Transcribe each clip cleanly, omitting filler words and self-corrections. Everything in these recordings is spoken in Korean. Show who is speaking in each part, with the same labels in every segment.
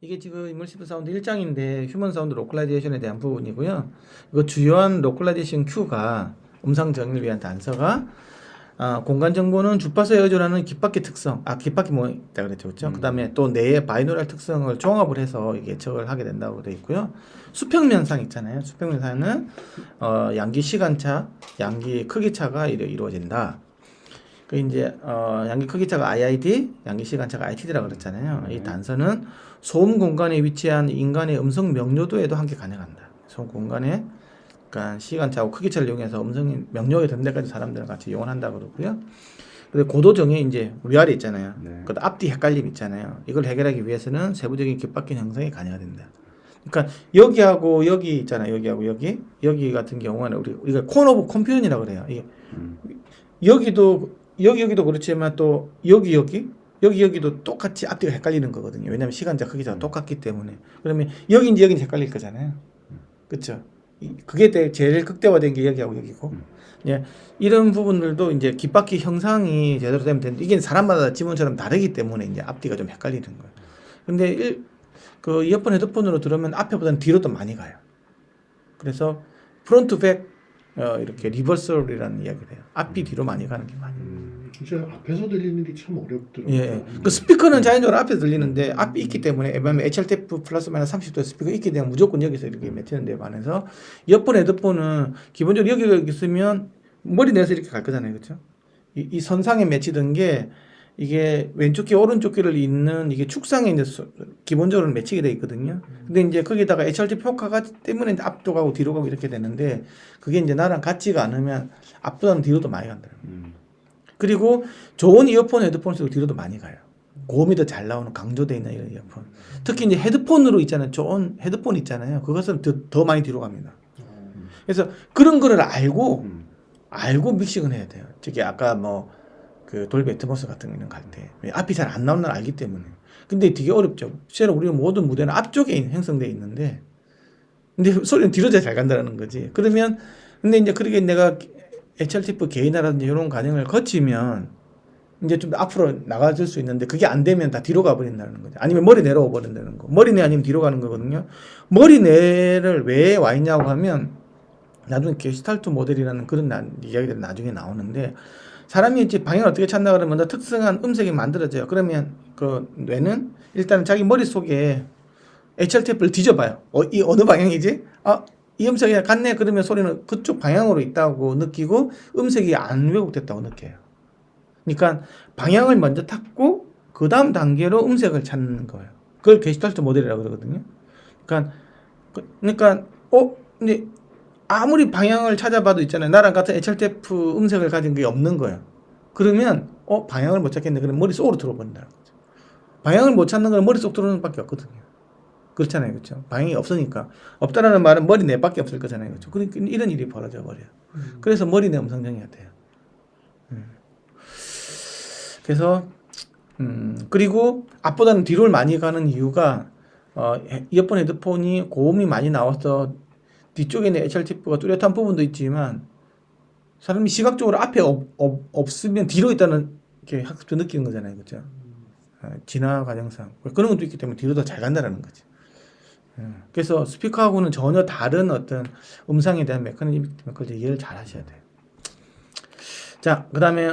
Speaker 1: 이게 지금 이머시브 사운드 1장인데 휴먼 사운드 로컬라이제이션에 대한 부분이고요. 이거 주요한 로컬라이제이션 큐가 음성 정의를 위한 단서가 공간 정보는 주파수에 의존하는 귓바퀴 특성, 귓바퀴 뭐 있다 그랬죠, 그렇죠? 그다음에 또 뇌의 바이노럴 특성을 종합을 해서 이게 예측을 하게 된다고 되어 있고요. 수평면상 있잖아요. 수평면상은 양기 시간차, 양기 크기 차가 이루어진다. 그 이제 양기 크기 차가 IID, 양기 시간차가 ITD라고 그랬잖아요. 이 단서는 소음 공간에 위치한 인간의 음성 명료도에도 함께 가능한다. 소음 공간에 그러니까 시간차하고 크기차를 이용해서 음성이 명료하게 된 데까지 사람들은 같이 이용을 한다고 그러고요. 근데 고도 정의 이제 위아래 있잖아요.
Speaker 2: 네.
Speaker 1: 그 앞뒤 헷갈림 있잖아요. 이걸 해결하기 위해서는 세부적인 귓바퀴 형성이 가능해야 된다. 그러니까 여기하고 여기 있잖아요. 여기하고 여기 같은 경우는 우리가 콘 오브 컴퓨전이라고 그래요. 이게 여기도 그렇지만 또 여기도 똑같이 앞뒤가 헷갈리는 거거든요. 왜냐하면 시간차 크기가 똑같기 때문에. 그러면 여기인지 헷갈릴 거잖아요. 그렇죠? 그게 제일 극대화된 게 여기하고 여기고. 예, 이런 부분들도 이제 귓바퀴 형상이 제대로 되면 되는데 이게 사람마다 지문처럼 다르기 때문에 이제 앞뒤가 좀 헷갈리는 거예요. 근데 그 이어폰 헤드폰으로 들으면 앞에보다는 뒤로 더 많이 가요. 그래서 프론트 백 이렇게 리버설이라는 이야기를 해요. 앞이 뒤로 많이 가는 게 많이.
Speaker 2: 진짜 앞에서 들리는 게 참 어렵더라고요.
Speaker 1: 예. 그 스피커는 자연적으로 앞에서 들리는데 앞이 있기 때문에 왜냐면 HRTF 플러스 마이너스 30도 스피커 있기 때문에 무조건 여기서 이렇게 맺히는 데 반해서 이어폰 헤드폰은 기본적으로 여기 있으면 머리 내서 이렇게 갈 거잖아요. 그렇죠? 이 선상에 맺히던 게 이게 왼쪽 귀 오른쪽 귀를 잇는 이게 축상에 이제 기본적으로 맺히게 돼 있거든요. 근데 이제 거기다가 HRT 효과가 때문에 앞도 가고 뒤로 가고 이렇게 되는데 그게 이제 나랑 같지가 않으면 앞보다는 뒤로도 많이 간다. 그리고 좋은 이어폰, 헤드폰 쓰고 뒤로도 많이 가요. 고음이 더 잘 나오는 강조되어 있는 이런 이어폰. 특히 이제 헤드폰으로 있잖아요. 좋은 헤드폰 있잖아요. 그것은 더 많이 뒤로 갑니다. 그래서 그런 거를 알고 믹싱을 해야 돼요. 특히 아까 그 돌비 애트모스 같은 거는 갈 때 앞이 잘 안 나오는 걸 알기 때문에. 근데 되게 어렵죠. 실제로 우리 모든 무대는 앞쪽에 형성되어 있는데 근데 소리는 뒤로 잘 간다는 거지. 그러면 근데 이제 그렇게 내가 HRTF 개인화라든지 이런 과정을 거치면 이제 좀 앞으로 나가줄 수 있는데 그게 안 되면 다 뒤로 가버린다는 거죠. 아니면 머리 내려와 버린다는 거. 머리 내 아니면 뒤로 가는 거거든요. 머리 내를 왜 와 있냐고 하면 나중에 게슈탈트 모델이라는 그런 이야기들이 나중에 나오는데 사람이 이제 방향을 어떻게 찾나 그러면 먼저 특성한 음색이 만들어져요. 그러면 그 뇌는 일단은 자기 머릿속에 HRTF를 뒤져봐요. 이 어느 방향이지? 이 음색이 같네. 그러면 소리는 그쪽 방향으로 있다고 느끼고 음색이 안 왜곡됐다고 느껴요. 그러니까 방향을 먼저 탔고 그 다음 단계로 음색을 찾는 거예요. 그걸 게슈탈트 모델이라고 그러거든요. 그러니까 근데 아무리 방향을 찾아봐도 있잖아요. 나랑 같은 HRTF 음색을 가진 게 없는 거예요. 그러면 방향을 못 찾겠네. 그러면 머릿속으로 들어버린다는 거죠. 방향을 못 찾는 건 머릿속 들어오는 밖에 없거든요. 그렇잖아요. 그렇죠? 방향이 없으니까. 없다라는 말은 머리 내밖에 없을 거잖아요. 그렇죠? 그러니까 이런 일이 벌어져 버려요. 그래서 머리 내 음성 정의가 돼요. 그래서 그리고 앞보다는 뒤로 많이 가는 이유가 이어폰 헤드폰이 고음이 많이 나와서 뒤쪽에 있는 HRTF가 뚜렷한 부분도 있지만 사람이 시각적으로 앞에 없으면 뒤로 있다는 게 학습도 느끼는 거잖아요. 그렇죠? 진화 과정상 그런 것도 있기 때문에 뒤로 더 잘 간다는 거지. 그래서 스피커하고는 전혀 다른 어떤 음상에 대한 메커니즘 때문에 이해를 잘 하셔야 돼요. 자, 그 다음에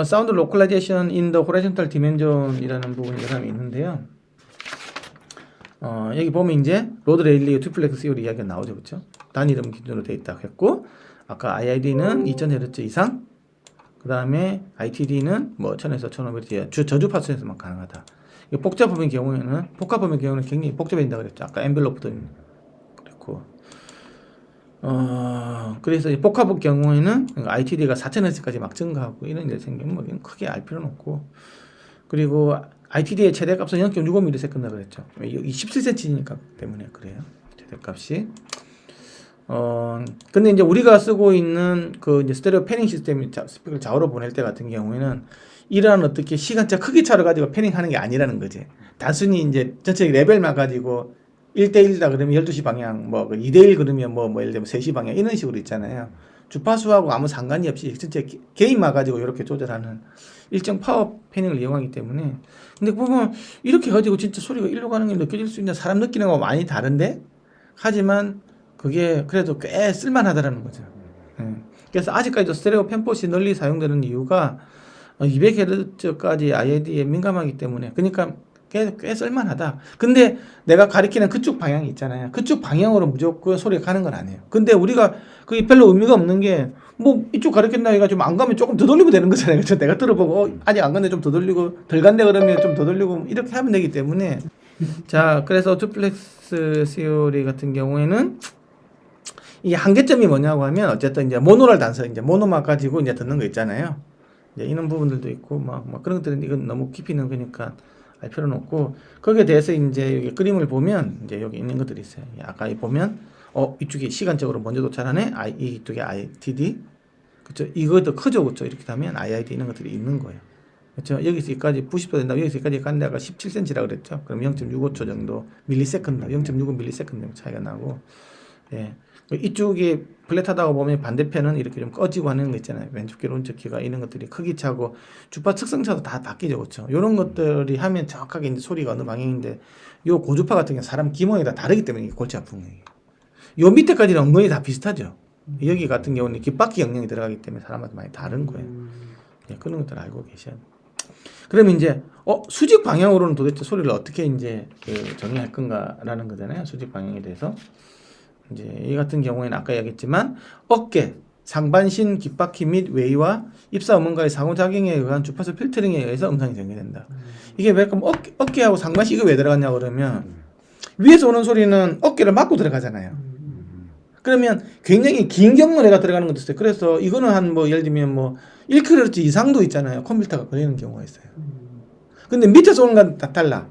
Speaker 1: 사운드 로컬라이제이션 인 더 호라이즌탈 디멘전이라는 부분이 여기 있는데요. 여기 보면 이제 로드 레일리 튜플렉스 시오리 이야기가 나오죠. 그렇죠? 단위름 기준으로 되어 있다고 했고 아까 IID는 2000Hz 이상 그 다음에 ITD는 1000에서 1500Hz 저주 파수에서만 가능하다. 복잡한 경우에는 굉장히 복잡해진다 그랬죠. 아까 엔벨로프도 그랬고 그래서 복합의 경우에는 ITD가 4000Hz까지 막 증가하고 이런 일이 생기면 크게 알 필요는 없고 그리고 ITD의 최대값은 0.65ms 그랬죠. 17cm니까 때문에 그래요. 최대값이 근데 이제 우리가 쓰고 있는 그 이제 스테레오 패닝 시스템이 스피커를 좌우로 보낼 때 같은 경우에는 이러한 어떻게 시간차 크기 차를 가지고 패닝하는 게 아니라는 거지. 단순히 이제 전체 레벨만 가지고 1대1이다 그러면 12시 방향, 2대1 그러면 예를 들면 3시 방향 이런 식으로 있잖아요. 주파수하고 아무 상관이 없이 진짜 개인만 가지고 이렇게 조절하는 일정 파워 패닝을 이용하기 때문에. 근데 보면 이렇게 가지고 진짜 소리가 일로 가는 게 느껴질 수 있는 사람 느끼는 거와 많이 다른데, 하지만 그게 그래도 꽤 쓸만하다라는 거죠. 그래서 아직까지도 스테레오 펜폿이 널리 사용되는 이유가 200Hz까지 IID에 민감하기 때문에. 그러니까 꽤 쓸만하다. 근데 내가 가리키는 그쪽 방향이 있잖아요. 그쪽 방향으로 무조건 소리가 가는 건 아니에요. 근데 우리가 그게 별로 의미가 없는 게, 뭐 이쪽 가리킨다 해가 좀 안 가면 조금 더 돌리면 되는 거잖아요. 그렇죠? 내가 들어보고 아직 안 갔네 좀 더 돌리고, 덜 갔네 그러면 좀 더 돌리고, 이렇게 하면 되기 때문에. 자, 그래서 듀플렉스 시오리 같은 경우에는 이 한계점이 뭐냐고 하면, 어쨌든 이제 모노랄 단서, 이제 모노만 가지고 이제 듣는 거 있잖아요. 이제 이런 부분들도 있고 막 그런 것들은 이건 너무 깊이 있는 거니까 알 필요는 없고, 거기에 대해서 이제 여기 그림을 보면 이제 여기 있는 것들이 있어요. 아까 보면 이쪽이 시간적으로 먼저 도착하네. 이쪽에 ITD, 그렇죠? 이거 크죠, 그렇죠? 이렇게 하면 IID 이런 것들이 있는 거예요. 그렇죠? 여기서 여기까지 90도 된다. 여기서 여기까지 가는 데가 17cm라 그랬죠. 그럼 0.65초 정도 밀리세컨드, 0.65 밀리세컨드 정도 차이가 나고, 예. 이쪽이 플랫하다고 보면 반대편은 이렇게 좀 꺼지고 하는 거 있잖아요. 왼쪽 귀, 오른쪽 귀가 이런 것들이 크기 차고 주파 특성차도 다 바뀌죠, 그렇죠? 이런 것들이 하면 정확하게 이제 소리가 어느 방향인데, 요 고주파 같은 경우 사람 기모에 다 다르기 때문에 이게 골치 아픈 거예요. 요 밑에까지는 엉덩이 다 비슷하죠. 여기 같은 경우는 귓바퀴 영역이 들어가기 때문에 사람마다 많이 다른 거예요. 예, 그런 것들 알고 계셔야 돼요. 그러면 이제 수직 방향으로는 도대체 소리를 어떻게 이제 정의할 건가라는 거잖아요. 수직 방향에 대해서. 이제 이 같은 경우에는 아까 얘기했지만 어깨, 상반신, 귓바퀴 및 외위와 입사 음원과의 상호작용에 의한 주파수 필터링에 의해서 음성이 전개된다. 이게 왜 그럼 어깨하고 상반신 이거 왜 들어갔냐 그러면, 위에서 오는 소리는 어깨를 막고 들어가잖아요. 그러면 굉장히 긴 경로내가 들어가는 것도 있어요. 그래서 이거는 한 뭐 예를 들면 뭐 1kHz 이상도 있잖아요. 컴퓨터가 걸리는 경우가 있어요. 근데 밑에서 오는 건 다 달라.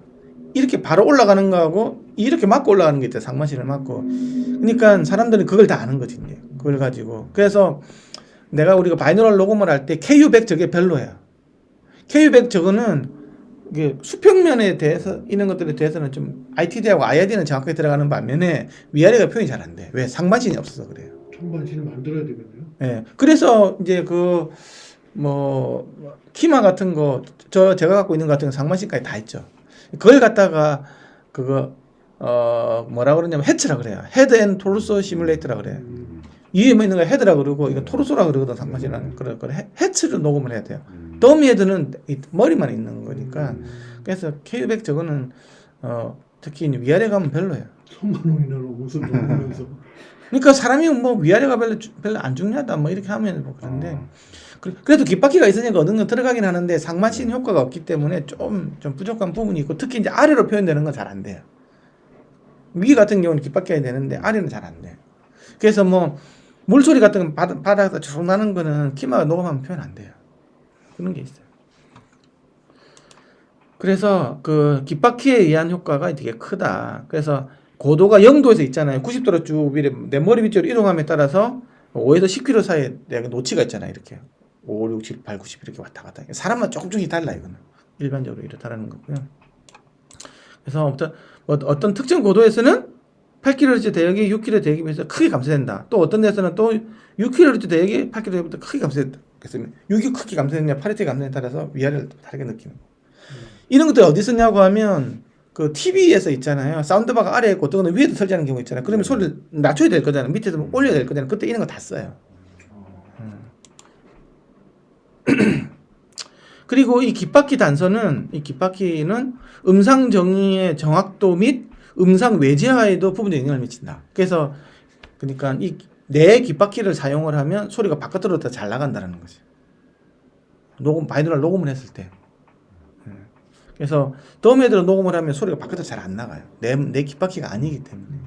Speaker 1: 이렇게 바로 올라가는 거하고 이렇게 막고 올라가는 게 있어요. 상반신을 막고. 그러니까 사람들은 그걸 다 아는 거지, 이제. 그걸 가지고. 그래서 우리가 바이노럴 녹음을 할 때 KU100 저게 별로예요. KU100 저거는 이게 수평면에 대해서 이런 것들에 대해서는 좀 ITD하고 IID는 정확하게 들어가는 반면에 위아래가 표현이 잘 안 돼. 왜? 상반신이 없어서 그래요.
Speaker 2: 상반신을 만들어야 되겠네요.
Speaker 1: 예. 그래서 이제 키마 같은 거, 제가 갖고 있는 거 같은 거 상반신까지 다 있죠. 그걸 갖다가 뭐라 그러냐면 헤츠라 그래요. 헤드 앤 토르소 시뮬레이터라 그래요. 위에 뭐 있는 거 헤드라 그러고 이거 토르소라 그러거든. 상반신은 그런 헤츠를 녹음을 해야 돼요. 더미 헤드는 머리만 있는 거니까. 그래서 KU100 저거는 특히 위아래 가면 별로예요.
Speaker 2: 천만 원이나 모습 보면서.
Speaker 1: 그러니까 사람이 뭐 위아래가 별로 안 중요하다 뭐 이렇게 하면 뭐 그런데, 그래도 귓바퀴가 있으니까 어느 건 들어가긴 하는데 상반신 효과가 없기 때문에 좀 부족한 부분이 있고, 특히 이제 아래로 표현되는 건 잘 안 돼요. 위 같은 경우는 귓바퀴가 되는데 아래는 잘 안 돼요. 그래서 뭐 물소리 같은 거 바닥에서 쭉 나는 거는 키마가 녹음하면 표현 안 돼요. 그런 게 있어요. 그래서 그 귓바퀴에 의한 효과가 되게 크다. 그래서 고도가 0도에서 있잖아요. 90도로 쭉 내 머리 위쪽으로 이동함에 따라서 5에서 10km 사이에 내가 노치가 있잖아요. 이렇게 5, 6, 7, 8, 90 이렇게 왔다 갔다. 사람마다 조금씩 달라. 이거는 일반적으로 이렇다라는 거고요. 그래서 어떤 특정 고도에서는 8kHz 대역이 6kHz 대역에 비해서 크게 감소된다. 또 어떤 데서는 또 6kHz 대역이 8kHz보다 크게 감소된다. 그래서 6이 크게 감소됐냐 8이 감소에 따라서 위아래를 다르게 느끼는 거예요. 이런 것들 어디 쓰냐고 하면 그 TV에서 있잖아요. 사운드바가 아래에 있고 또는 위에도 설치하는 경우 있잖아요. 그러면 소리를 낮춰야 될 거잖아요. 밑에서 올려야 될 거잖아요. 그때 이런 거 다 써요. 그리고 이 귓바퀴 단서는, 이 귓바퀴는 음상 정의의 정확도 및 음상 외제화에도 부분적 영향을 미친다. 그래서 그러니까 내 귓바퀴를 사용을 하면 소리가 바깥으로 더 잘 나간다는 거지. 바이노럴 녹음을 했을 때. 그래서 더미헤드로 녹음을 하면 소리가 바깥으로 잘 안 나가요. 내 귓바퀴가 아니기 때문에.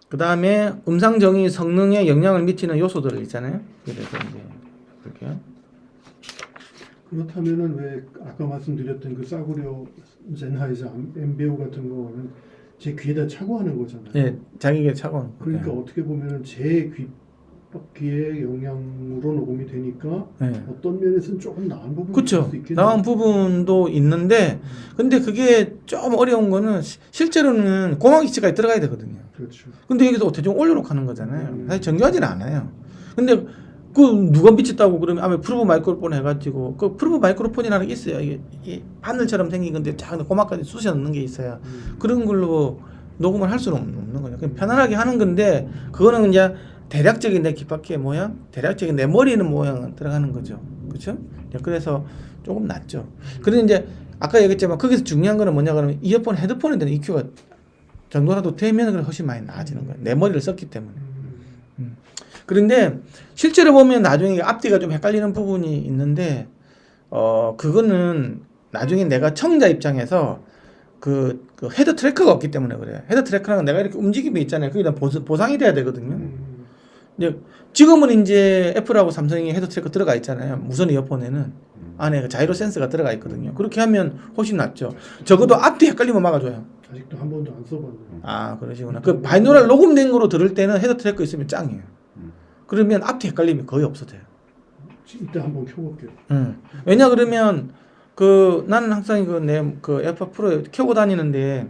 Speaker 1: 그 다음에 음상 정의 성능에 영향을 미치는 요소들 있잖아요. 그래서 이제 볼게요.
Speaker 2: 그렇다면은 왜 아까 말씀드렸던 그 싸구려 젠하이저 엠베오 같은 거는 제 귀에다 차고 하는 거잖아요.
Speaker 1: 예, 자기 귀에 차고.
Speaker 2: 그러니까 어떻게 보면은 제 앞바퀴의 영향으로 녹음이 되니까
Speaker 1: 네.
Speaker 2: 어떤 면에서는 조금 나은 부분이 있을
Speaker 1: 그렇죠.
Speaker 2: 수 있겠네요.
Speaker 1: 나온 부분도 있는데 근데 그게 좀 어려운 거는 실제로는 공학 위치까지 들어가야 되거든요.
Speaker 2: 그렇죠.
Speaker 1: 근데 여기서 대충 올려놓고 하는 거잖아요. 사실 정교하지는 않아요. 근데 그 누가 미쳤다고 그러면 아마 프로브 마이크로폰 해가지고 그 프로브 마이크로폰이라는 게 있어요. 이게 바늘처럼 생긴 건데 작은 고막까지 쑤셔 넣는 게 있어요. 그런 걸로 녹음을 할 수는 없는 거죠. 그냥 편안하게 하는 건데 그거는 이제 대략적인 내 귓바퀴의 모양, 대략적인 내 머리 있는 모양은 들어가는 거죠. 그렇죠? 그래서 조금 낫죠. 그런데 이제 아까 얘기했지만 거기서 중요한 거는 뭐냐 그러면 이어폰, 헤드폰에 대한 EQ가 정도라도 되면 훨씬 많이 나아지는 거예요. 내 머리를 썼기 때문에. 그런데 실제로 보면 나중에 앞뒤가 좀 헷갈리는 부분이 있는데 그거는 나중에 내가 청자 입장에서 그 헤드 트래커가 없기 때문에 그래요. 헤드 트래커는 내가 이렇게 움직임이 있잖아요. 그게 다 보상이 돼야 되거든요. 이제 지금은 이제 애플하고 삼성이 헤드 트래커 들어가 있잖아요. 무선 이어폰에는 안에 그 자이로 센서가 들어가 있거든요. 그렇게 하면 훨씬 낫죠. 적어도 앞뒤 헷갈리면 막아줘요.
Speaker 2: 아직도 한 번도 안 써봤네요.
Speaker 1: 아 그러시구나. 그 바이노럴 녹음된 거로 들을 때는 헤드 트래커 있으면 짱이에요. 그러면 앞뒤 헷갈림이 거의 없어져요.
Speaker 2: 이때 한번 켜볼게요.
Speaker 1: 왜냐 그러면 나는 항상 그 에어팟 프로 켜고 다니는데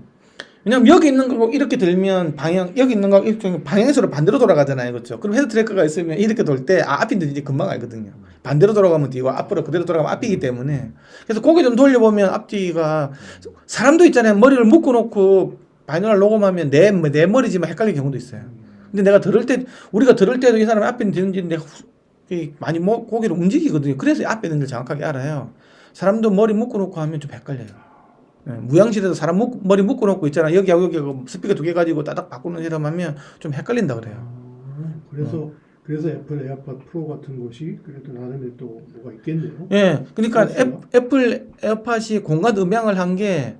Speaker 1: 왜냐면 여기 있는 거 이렇게 들면 여기 있는 거 이렇게 방향수로 반대로 돌아가잖아요. 그렇죠? 그럼 헤드 트래커가 있으면 이렇게 돌 때 앞인데 이제 금방 알거든요. 반대로 돌아가면 뒤고 앞으로 그대로 돌아가면 앞이기 때문에 그래서 고개 좀 돌려보면 앞뒤가 사람도 있잖아요. 머리를 묶어 놓고 바이노럴 녹음하면 내 머리지만 헷갈릴 경우도 있어요. 근데 내가 우리가 들을 때도 이 사람이 앞에 있는지 내가 많이 고개를 움직이거든요. 그래서 앞에 있는 걸 정확하게 알아요. 사람도 머리 묶어놓고 하면 좀 헷갈려요. 무향실에도 사람 머리 묶어놓고 있잖아. 여기하고 스피커 2개 가지고 따닥 바꾸는 실험 하면 좀 헷갈린다 그래요.
Speaker 2: 그래서 애플 에어팟 프로 같은 것이 그래도 나름의 또 뭐가 있겠네요.
Speaker 1: 예, 그러니까 애플 에어팟이 공간 음향을 한 게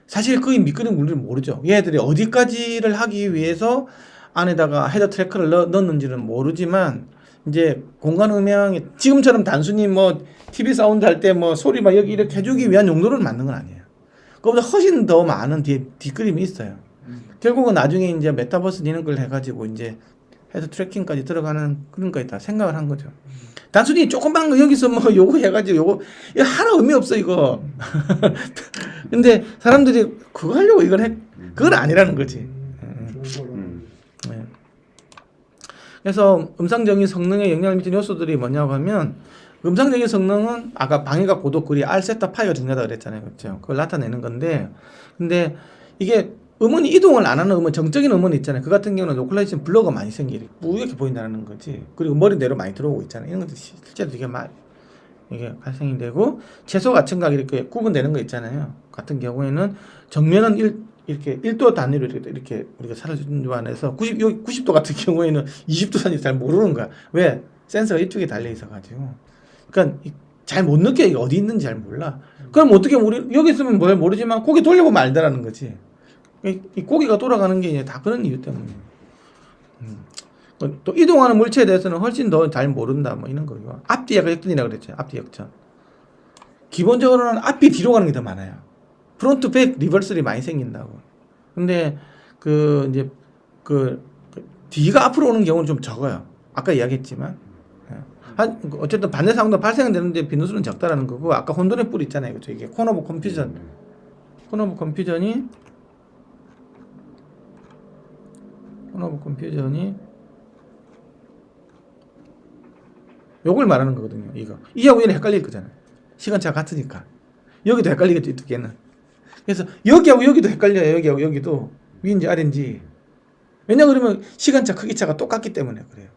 Speaker 1: 사실 거의 밑그림 우리는 모르죠. 얘들이 어디까지를 하기 위해서 안에다가 헤드 트래커를 넣었는지는 모르지만 이제 공간 음향이 지금처럼 단순히 뭐 TV 사운드 할 때 뭐 소리 막 여기 이렇게 해주기 위한 용도로 만든 건 아니에요. 그거보다 훨씬 더 많은 뒷그림이 있어요. 결국은 나중에 이제 메타버스 이런 걸 해가지고 이제 헤드 트래킹까지 들어가는 그런 거 있다 생각을 한 거죠. 단순히 조금만 거 여기서 뭐 요거 해가지고 이거 하나 의미 없어 이거. 근데 사람들이 그거 하려고 그건 아니라는 거지. 네. 그래서 음상적인 성능에 영향을 미치는 요소들이 뭐냐고 하면 음상적인 성능은 아까 방해가 고도 거리 R세타 파이가 중요하다 그랬잖아요. 그렇죠? 그걸 나타내는 건데 근데 이게 음원이 이동을 안 하는 음원, 정적인 음원이 있잖아요. 그 같은 경우는 로컬라이제이션 블러가 많이 생기고 뿌옇게 보인다는 거지. 그리고 머리 내로 많이 들어오고 있잖아요. 이런 것들이 실제로 되게 이게 발생이 되고 채소 가층각 이렇게 구분되는 거 있잖아요. 같은 경우에는 정면은 이렇게 1도 단위로 이렇게 우리가 사라진 안에서 90도 같은 경우에는 20도 단위 잘 모르는 거야. 왜? 센서가 이쪽에 달려 있어가지고. 그러니까 잘 못 느껴. 이게 어디 있는지 잘 몰라. 그럼 어떻게 우리 여기 있으면 뭘 모르지만 고개 돌려보면 알더라는 거지. 이 고개가 돌아가는 게 이제 다 그런 이유 때문에. 또 이동하는 물체에 대해서는 훨씬 더 잘 모른다. 뭐 이런 거고. 앞뒤 역전이라고 그랬죠. 앞뒤 역전. 기본적으로는 앞이 뒤로 가는 게 더 많아요. 프론트 백 리버설이 많이 생긴다고. 근데 이제 뒤가 앞으로 오는 경우는 좀 적어요. 아까 이야기했지만. 어쨌든 반대 상황도 발생되는데 빈도수는 적다라는 거고 아까 혼돈의 뿔 있잖아요. 그렇죠? 이게 코너 오브 컨퓨전이 요걸 말하는 거거든요. 이하고 얘는 헷갈릴 거잖아요. 시간차가 같으니까. 여기도 헷갈리겠죠. 이 두 개는. 그래서 여기하고 여기도 헷갈려요. 여기하고 여기도 위인지 아래인지. 왜냐 그러면 시간차 크기차가 똑같기 때문에 그래요.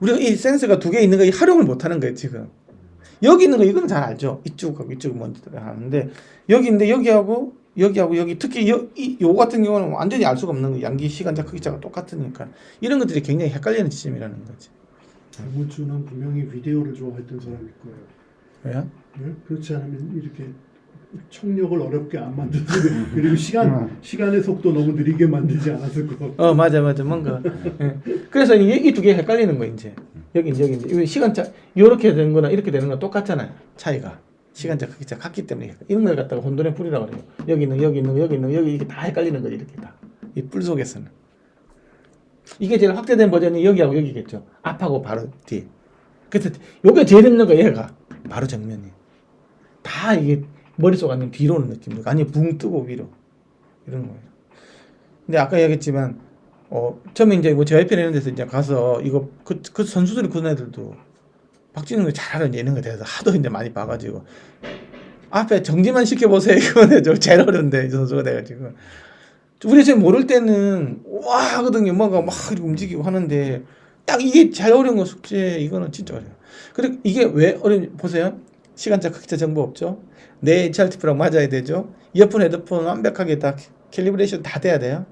Speaker 1: 우리가 이 센서가 2개 있는 거 활용을 못 하는 거예요, 지금. 여기 있는 거 이거는 잘 알죠. 이쪽하고 이쪽은 뭔지 하는데 여기인데 여기하고 여기 특히 요 같은 경우는 완전히 알 수가 없는 거예요. 양기 시간차 크기차가 똑같으니까. 이런 것들이 굉장히 헷갈리는 지점이라는 거지.
Speaker 2: 장문주는 분명히 비디오를 좋아했던 사람일 거예요.
Speaker 1: 왜요?
Speaker 2: 네? 그렇지 않으면 이렇게 청력을 어렵게 안 만들고 그리고 시간의 속도 너무 느리게 만들지 않았을 것 같고.
Speaker 1: 맞아 뭔가. 예. 그래서 이 두 개 헷갈리는 거 이제 여기인지 이거 시간차 이렇게 되는 거나 이렇게 되는 거 똑같잖아요. 차이가 시간차 크기차 같기 때문에 이런 걸 갖다가 혼돈의 뿔이라고 그래요. 여기 있는 여기 이게 다 헷갈리는 거지 이렇게 다 이 뿔 속에서는. 이게 제일 확대된 버전이 여기하고 여기겠죠. 앞하고 바로 뒤. 그래서 요게 제일 힘든 거 얘가 바로 정면이. 다 이게 머릿속 안에 뒤로 오는 느낌이고 아니 붕 뜨고 위로 이런 거예요. 근데 아까 얘기했지만 처음에 이제 뭐 JYP 이런 데서 이제 가서 이거 그 선수들이 그런 애들도 박진웅이 잘하는 예능에 대해서 하도 이제 많이 봐가지고 앞에 정지만 시켜보세요 이거는 좀 제일 어려운데 이 선수가 돼가지고 우리 지금 모를 때는 와 하거든요. 뭔가 막 이렇게 움직이고 하는데 딱 이게 제일 어려운 거 숙제 이거는 진짜 어려워요. 그리고 이게 왜 어려운지 보세요. 시간차 크기차 정보 없죠. 내 HRTP랑 맞아야 되죠. 이어폰 헤드폰 완벽하게 다 캘리브레이션 다 돼야 돼요.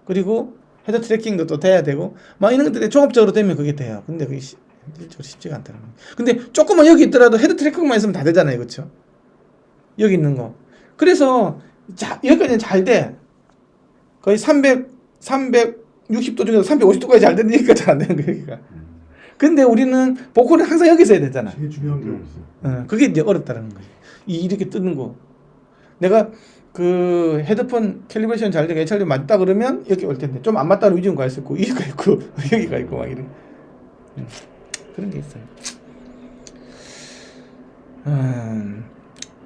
Speaker 1: 그리고 헤드 트래킹도 또 돼야 되고 막 이런 것들이 종합적으로 되면 그게 돼요. 근데 그게 실질적으로 쉽지가 않다는 거예요. 근데 조금만 여기 있더라도 헤드 트래킹만 있으면 다 되잖아요. 그렇죠? 여기 있는 거. 그래서 여기까지는 잘 돼. 거의 360도 중에서 350도까지 잘 되니까 잘 안 되는 거예요. 여기가. 근데 우리는 보컬은 항상 여기서 해야 되잖아.
Speaker 2: 제일 중요한 게 없어.
Speaker 1: 그게 이제 어렵다는 거지. 이렇게 뜨는 거. 내가 그 헤드폰 캘리브레이션 잘 되게 HRD 맞다 그러면 여기 올 텐데 좀 안 맞다는 위중가 있었고 여기가 있고 여기가 있고 막 이런 그런 게 있어요.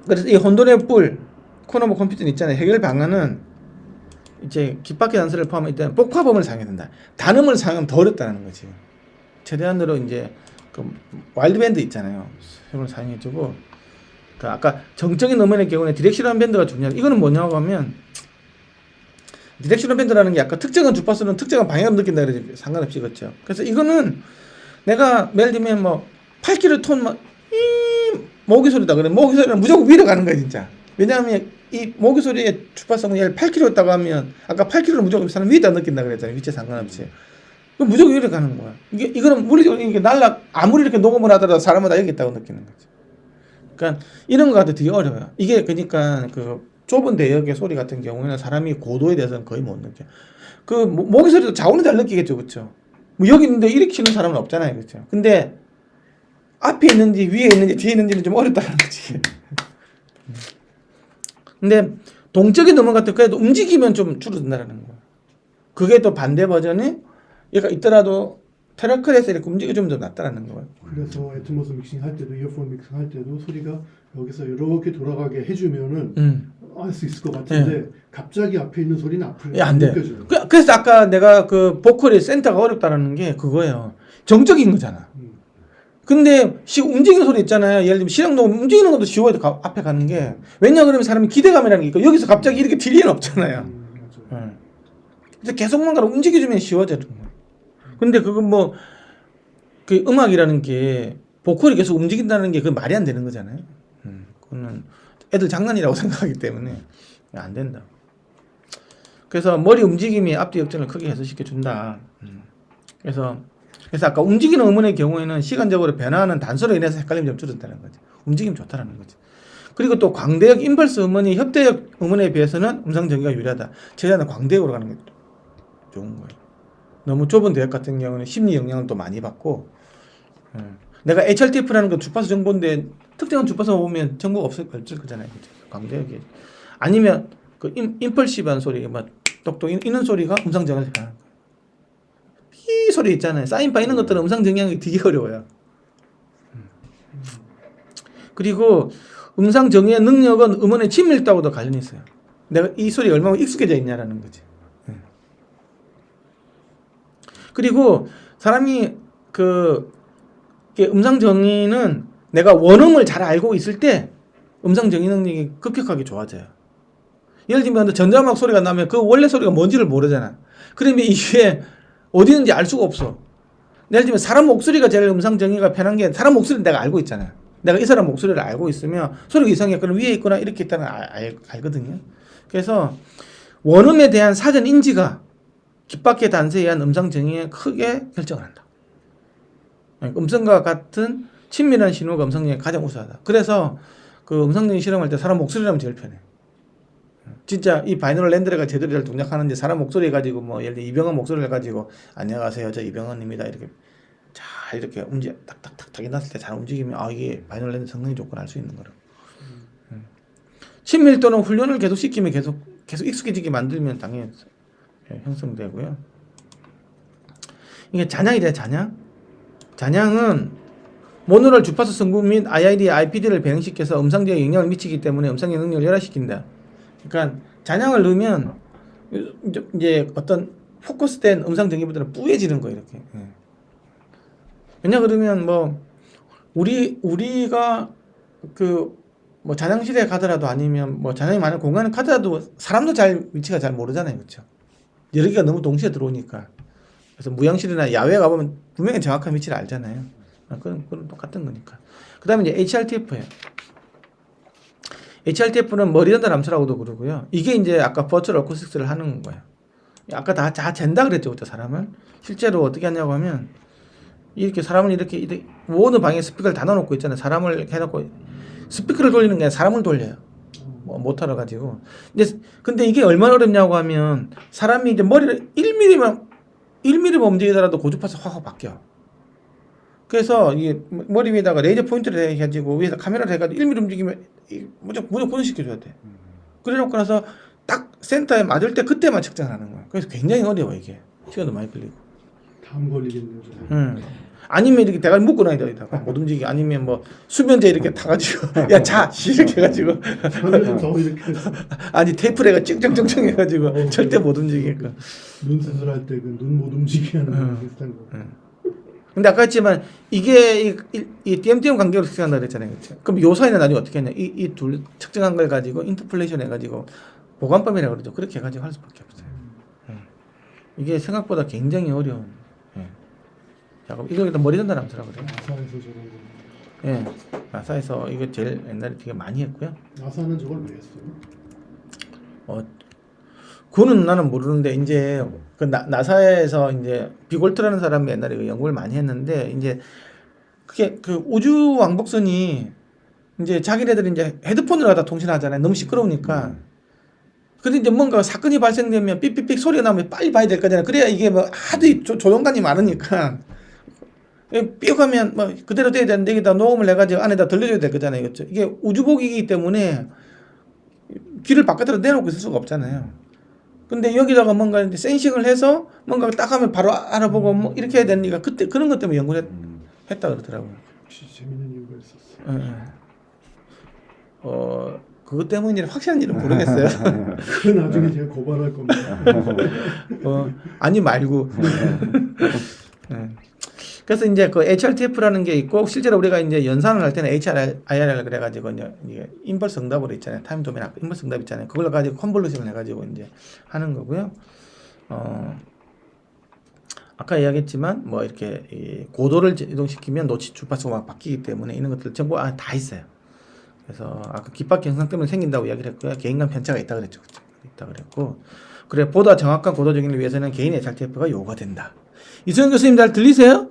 Speaker 1: 그래서 이 혼돈의 뿔 코너버 컴퓨터 있잖아요. 해결 방안은 이제 귓바퀴 단서를 포함한 일단 복화범을 사용해야 된다. 단음을 사용하면 더 어렵다는 거지. 최대한으로 이제 그 와일드밴드 있잖아요. 이걸 사용해주고 그 아까 정적인 음원의 경우에 디렉셔널 밴드가 중요해요. 이거는 뭐냐고 하면 디렉셔널 밴드라는 게 아까 특정한 주파수는 특정한 방향을 느낀다 그러지 상관없이 그렇죠. 그래서 이거는 내가 예를 들면 뭐 8kHz 막 모기 소리다 그래 모기 소리는 무조건 위로 가는 거야 진짜. 왜냐하면 이 모기 소리의 주파수는 예를 8kHz였다고 하면 아까 8kHz를 무조건 사람 위에다 느낀다 그랬잖아요. 위치에 상관없이. 그럼 무조건 위로 가는 거야. 이거는 물리적으로 이게 아무리 이렇게 녹음을 하더라도 사람마다 여기 있다고 느끼는 거지. 그러니까 이런 거 같아 되게 어려워요. 이게 그러니까 그 좁은 대역의 소리 같은 경우에는 사람이 고도에 대해서는 거의 못 느껴. 그 모기 소리도 자고는 잘 느끼겠죠, 그렇죠? 뭐 여기 있는데 이렇게 키는 사람은 없잖아요, 그렇죠? 근데 앞에 있는지 위에 있는지 뒤에 있는지는 좀 어렵다는 거지. 근데 동적인 음원 같은 그래도 움직이면 좀 줄어든다는 거야. 그게 또 반대 버전이 얘가 있더라도 트래클에서 이렇게 움직여주면 더 낫다는 거예요.
Speaker 2: 그래서 애트모스 믹싱 할 때도 이어폰 믹싱 할 때도 소리가 여기서 이렇게 돌아가게 해주면은 할 수 있을 것 같은데 갑자기 앞에 있는 소리는 앞으로
Speaker 1: 안 돼.
Speaker 2: 느껴져요.
Speaker 1: 그래서 아까 내가 그 보컬의 센터가 어렵다는 게 그거예요. 정적인 거잖아. 근데 움직이는 소리 있잖아요. 예를 들면 실행도 움직이는 것도 쉬워요. 앞에 가는 게. 왜냐 그러면 사람이 기대감이라는 게 있고 여기서 갑자기 이렇게 딜 리는 없잖아요. 그래서 계속만 가로 움직여주면 쉬워지는 거예요. 근데 그건 뭐 그 음악이라는 게 보컬이 계속 움직인다는 게 그 말이 안 되는 거잖아요. 그거는 애들 장난이라고 생각하기 때문에 안 된다. 그래서 머리 움직임이 앞뒤 역전을 크게 해소시켜 준다. 그래서 아까 움직이는 음원의 경우에는 시간적으로 변화하는 단서로 인해서 헷갈림이 좀 줄어든다는 거죠. 움직임 좋다라는 거죠. 그리고 또 광대역 임펄스 음원이 협대역 음원에 비해서는 음성 전개가 유리하다. 최대한 광대역으로 가는 게 좋은 거예요. 너무 좁은 대역 같은 경우는 심리 영향을 또 많이 받고 내가 HRTF라는 건 주파수 정보인데 특정한 주파수 보면 정보가 없을 거잖아요. 그렇죠? 광대역이 아니면 그 임펄시브한 소리 막 똑똑 이런 소리가 음성 전개를 하는 거예요. 이 소리 있잖아요. 사인파 이런 것들은 음성 정량이 되게 어려워요. 그리고 음성 정의 능력은 음원의 친밀도하고도 관련이 있어요. 내가 이 소리가 얼마나 익숙해져 있냐라는 거지. 그리고 사람이 음성 정의는 내가 원음을 잘 알고 있을 때 음성 정의 능력이 급격하게 좋아져요. 예를 들면 전자음악 소리가 나면 그 원래 소리가 뭔지를 모르잖아. 그러면 이게 어디 있는지 알 수가 없어. 예를 들면 사람 목소리가 제일 음성 정의가 편한 게 사람 목소리를 내가 알고 있잖아요. 내가 이 사람 목소리를 알고 있으면 소리가 이상해. 그럼 위에 있거나 이렇게 있다는 알거든요. 그래서 원음에 대한 사전 인지가 귓바퀴 단서에 의한 음성 정의에 크게 결정을 한다. 음성과 같은 친밀한 신호가 음성 정의에 가장 우수하다. 그래서 그 음성 정의 실험할 때 사람 목소리라면 제일 편해. 진짜 이 바이너럴 랜드레가 제대로 잘 동작하는지 사람 목소리 가지고 뭐 예를 들어 이병헌 목소리를 가지고 안녕하세요 저 이병헌입니다 이렇게 잘 이렇게 딱딱딱딱 해놨을 때 잘 움직이면 이게 바이너럴 랜드 성능이 좋구나 알 수 있는 거라고. 친밀도는 훈련을 계속 시키면 계속 익숙해지게 만들면 당연히 형성되고요. 이게 잔향이 돼, 잔향. 잔향은 모노럴 주파수 성분 및 IID, IPD를 변형시켜서 음성 지역에 영향을 미치기 때문에 음성의 능력을 열화시킨다. 그러니까 잔향을 넣으면 이제 어떤 포커스된 음성 전기부들은 뿌얘지는 거예요, 이렇게. 왜냐 그러면 뭐 우리가 그 뭐 잔향실에 가더라도 아니면 뭐 잔향이 많은 공간에 가더라도 사람도 잘 위치가 잘 모르잖아요, 그렇죠? 여러 개가 너무 동시에 들어오니까. 그래서 무향실이나 야외에 가보면 분명히 정확한 위치를 알잖아요. 그건 똑같은 거니까. 그 다음에 이제 HRTF예요. HRTF는 머리 전달 암수라고도 그러고요. 이게 이제 아까 버추얼 어쿠스틱스를 하는 거예요. 아까 다 잰다 그랬죠, 그죠? 사람을. 실제로 어떻게 하냐고 하면 이렇게 사람을 이렇게 모든 방에 스피커를 다 넣어놓고 있잖아요. 사람을 이렇게 해놓고 스피커를 돌리는 게 아니라 사람을 돌려요. 뭐 모터를 가지고. 근데 이게 얼마나 어렵냐고 하면 사람이 이제 머리를 1mm만 움직이더라도 고주파수 확 바뀌어. 그래서 이게 머리 위에다가 레이저 포인트를 해가지고 위에다 카메라를 해가지고 1mm 움직이면 무조건 고정시켜줘야 돼. 그래놓고 나서 딱 센터에 맞을 때 그때만 측정하는 거야. 그래서 굉장히 어려워 이게. 시간도 많이 걸리고.
Speaker 2: 다음 걸리겠네요.
Speaker 1: 아니면 이렇게 대가리 묶고 나야 되다가 못 움직이게. 아니면 뭐 수면제 이렇게 타가지고 야 자 이렇게 해가지고 아니 테이프를 해가 찡찡찡찡 해가지고 절대 못 움직이게끔.
Speaker 2: 눈 수술할 때 그 눈 못 움직이게 하는 거 비슷한 거.
Speaker 1: 근데 아까 했지만 이게 이 DMDM 간격으로 측정한다 그랬잖아요, 그렇죠? 그럼 요 사이는 나중에 어떻게 했냐? 이 둘 측정한 걸 가지고 인터폴레이션 해가지고 보관법이라고 그러죠. 그렇게 해가지고 할 수밖에 없어요. 이게 생각보다 굉장히 어려운. 자, 이걸 머리 전달 암수라고 그래요.
Speaker 2: 나사에서 저런 거.
Speaker 1: 예, 나사에서 이거 제일 옛날에 되게 많이 했고요.
Speaker 2: 나사는 저걸 왜 했어요?
Speaker 1: 그거는 나는 모르는데 이제 그 나사에서 이제 비골트라는 사람이 옛날에 그 연구를 많이 했는데 이제 그게 그 우주 왕복선이 이제 자기네들이 이제 헤드폰으로 갖다 통신하잖아요. 너무 시끄러우니까. 근데 이제 뭔가 사건이 발생되면 삑삑삑 소리가 나면 빨리 봐야 될 거잖아요. 그래야 이게 뭐 하도 조종관이 많으니까 삐 하면 뭐 그대로 돼야 되는데 여기다 녹음을 해가지고 안에다 들려줘야 될 거잖아요. 그렇죠? 이게 우주복이기 때문에 귀를 바깥으로 내놓고 있을 수가 없잖아요. 근데 여기다가 뭔가 이제 센싱을 해서 뭔가 딱 하면 바로 알아보고 뭐 이렇게 해야 되니까 그때 그런 것 때문에 연구를 했다 그러더라고요.
Speaker 2: 역시 재밌는 이유가 있었어.
Speaker 1: 그것 때문인지 확실한 일은 모르겠어요.
Speaker 2: 그 나중에 제가 고발할 겁니다.
Speaker 1: 아니 말고. 그래서 이제 그 HRTF라는 게 있고 실제로 우리가 이제 연산을 할 때는 HRIR을 그래가지고 이제 임펄스 응답으로 있잖아요. 타임 도메인 임펄스 응답 있잖아요. 그걸 가지고 컨볼루션을 해가지고 이제 하는 거고요. 아까 이야기했지만 뭐 이렇게 이 고도를 이동시키면 노치 주파수가 막 바뀌기 때문에 이런 것들 전부 다 있어요. 그래서 아까 깃바퀴 현상 때문에 생긴다고 이야기를 했고요. 개인간 편차가 있다 그랬죠. 그렇죠? 있다 그랬고 그래 보다 정확한 고도 적용을 위해서는 개인 HRTF가 요구가 된다. 이수영 교수님 잘 들리세요?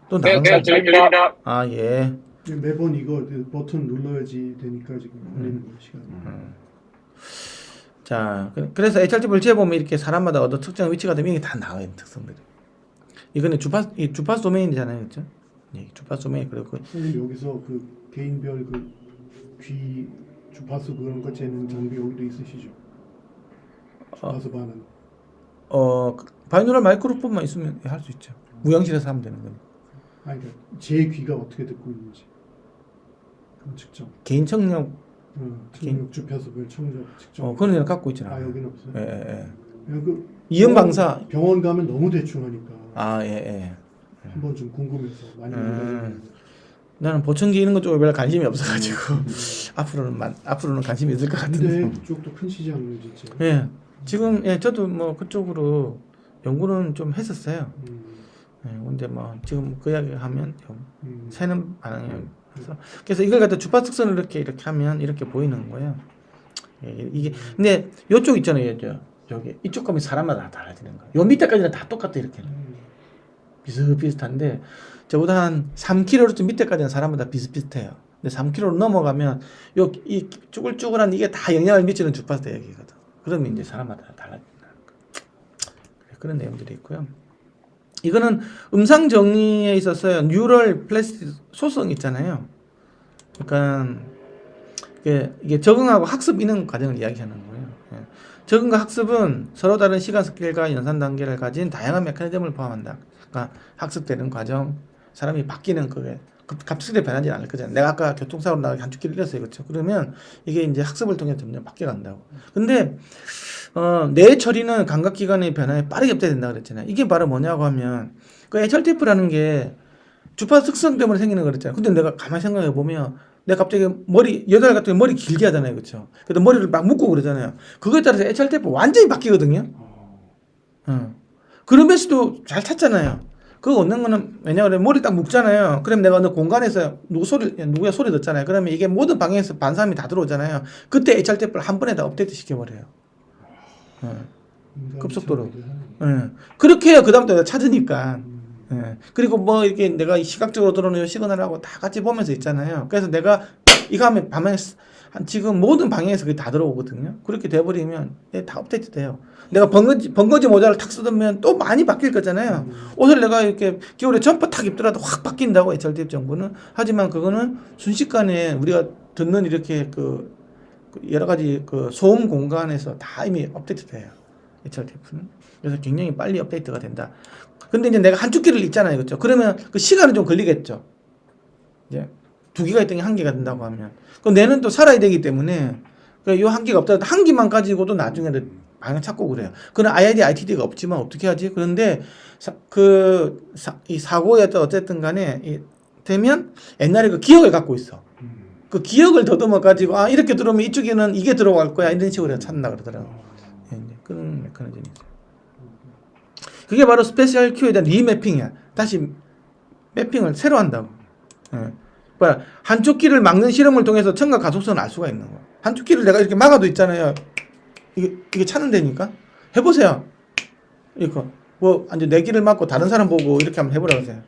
Speaker 1: 또
Speaker 3: 네, 들립니다.
Speaker 1: 아 예.
Speaker 2: 매번 이거 버튼 눌러야지 되니까 지금 걸리는 거예요, 시간.
Speaker 1: 자, 그래서 HRTF를 재보면 이렇게 사람마다 어떤 특정 위치가 되면 이게 다 나와요, 특성들이. 이거는 주파수 도메인이잖아요, 그렇죠? 예, 주파수 도메인 그렇고.
Speaker 2: 선생님 여기서 그 개인별 그 귀 주파수 그런 거 재는 장비 여기도 있으시죠? 주파수 반응.
Speaker 1: 바이노럴 마이크로폰만 있으면 할 수 있죠. 무형실에서 하면 되는 거니까.
Speaker 2: 아니 그러니까 제 귀가 어떻게 듣고 있는지 그런 측정.
Speaker 1: 개인 청력.
Speaker 2: 청력 주파수별 청력 측정.
Speaker 1: 그런 애는 갖고 있잖아요.
Speaker 2: 아 여기는 없어요.
Speaker 1: 예.
Speaker 2: 그
Speaker 1: 이음방사.
Speaker 2: 병원 가면 너무 대충 하니까.
Speaker 1: 아 예.
Speaker 2: 한번 좀 궁금해서 많이 물어보는데.
Speaker 1: 나는 보청기 이런 것 쪽에 별로 관심이 없어가지고 앞으로는 관심이 있을 것 같은데.
Speaker 2: 근데 그쪽도 큰 시장이에요 진짜.
Speaker 1: 예. 지금 저도 뭐 그쪽으로 연구는 좀 했었어요. 근데 뭐 지금 그 이야기 하면 새는 반응이에요. 그래서 이걸 갖다 주파수 특성을 이렇게 하면 이렇게 보이는 거예요. 이게 근데 이쪽 있잖아요, 저기 이쪽 가면 사람마다 다 달라지는 거예요. 요 밑에까지는 다 똑같아 이렇게. 비슷비슷한데 저보다 한 3km 좀 밑에까지는 사람마다 비슷비슷해요. 근데 3km 넘어가면 이 쭈글쭈글한 이게 다 영향을 미치는 주파수 대역이거든. 그러면 이제 사람마다 달라진다. 그런 내용들이 있고요. 이거는 음상 정리에 있어서 뉴럴 플라스틱 소성 있잖아요. 그러니까 이게 적응하고 학습 이런 과정을 이야기하는 거예요. 적응과 학습은 서로 다른 시간 스케일과 연산 단계를 가진 다양한 메커니즘을 포함한다. 그러니까 학습되는 과정, 사람이 바뀌는 그게 갑작스레 변하지 않을 거잖아요. 내가 아까 교통사고로 나가게 한 주기를 잃었어요. 그렇죠? 그러면 이게 이제 학습을 통해 점점 바뀌어 간다고. 근데 뇌 처리는 감각기관의 변화에 빠르게 업데이트된다 그랬잖아요. 이게 바로 뭐냐고 하면 그 HRTF라는 게 주파수 특성 때문에 생기는 거랬잖아요. 근데 내가 가만히 생각해 보면 내가 갑자기 여자 같은 경우 머리 길게 하잖아요. 그렇죠? 그래도 머리를 막 묶고 그러잖아요. 그거에 따라서 HRTF 완전히 바뀌거든요. 그러면서도 잘 찾잖아요. 그거 얻는 거는 왜냐하면 머리 딱 묶잖아요. 그럼 내가 어느 공간에서 누구의 소리 듣잖아요. 그러면 이게 모든 방향에서 반사음이 다 들어오잖아요. 그때 HRTF를 한 번에 다 업데이트 시켜버려요. 급속도로. 그렇게 해야 그다음부터 내가 찾으니까. 그리고 뭐 이렇게 내가 시각적으로 들어오는 시그널하고 다 같이 보면서 있잖아요. 그래서 내가 이거 하면 밤에 지금 모든 방향에서 그게 다 들어오거든요. 그렇게 돼버리면 다 업데이트 돼요. 내가 번거지 모자를 탁 쓰면 또 많이 바뀔 거잖아요. 옷을 내가 이렇게 겨울에 점퍼 탁 입더라도 확 바뀐다고 HRTF 정보는. 하지만 그거는 순식간에 우리가 듣는 이렇게 그 여러 가지 그 소음 공간에서 다 이미 업데이트 돼요. HRTF는. 그래서 굉장히 빨리 업데이트가 된다. 근데 이제 내가 한 주기를 읽잖아요. 그렇죠? 그러면 그 시간은 좀 걸리겠죠. 이제 2기가 있던 게 1기가 된다고 하면. 그럼 뇌는 또 살아야 되기 때문에 요 1기가 없더라도 1기만 가지고도 나중에는 방향 찾고 그래요. 그런 IID, ITD가 없지만 어떻게 하지? 그런데 이 사고에 어쨌든 간에 되면 옛날에 그 기억을 갖고 있어. 그 기억을 더듬어 가지고 이렇게 들어오면 이쪽에는 이게 들어갈 거야. 이런 식으로 찾는다 그러더라고. 그런 메커니즘이 있어요. 그게 바로 스페셜 큐에 대한 리매핑이야. 다시 매핑을 새로 한다고. 한쪽 길을 막는 실험을 통해서 청각 가속성을 알 수가 있는 거야. 한쪽 길을 내가 이렇게 막아도 있잖아요. 이게 찾는 데니까. 해보세요. 이거 뭐 완전 내 길을 막고 다른 사람 보고 이렇게 한번 해보라고 하세요.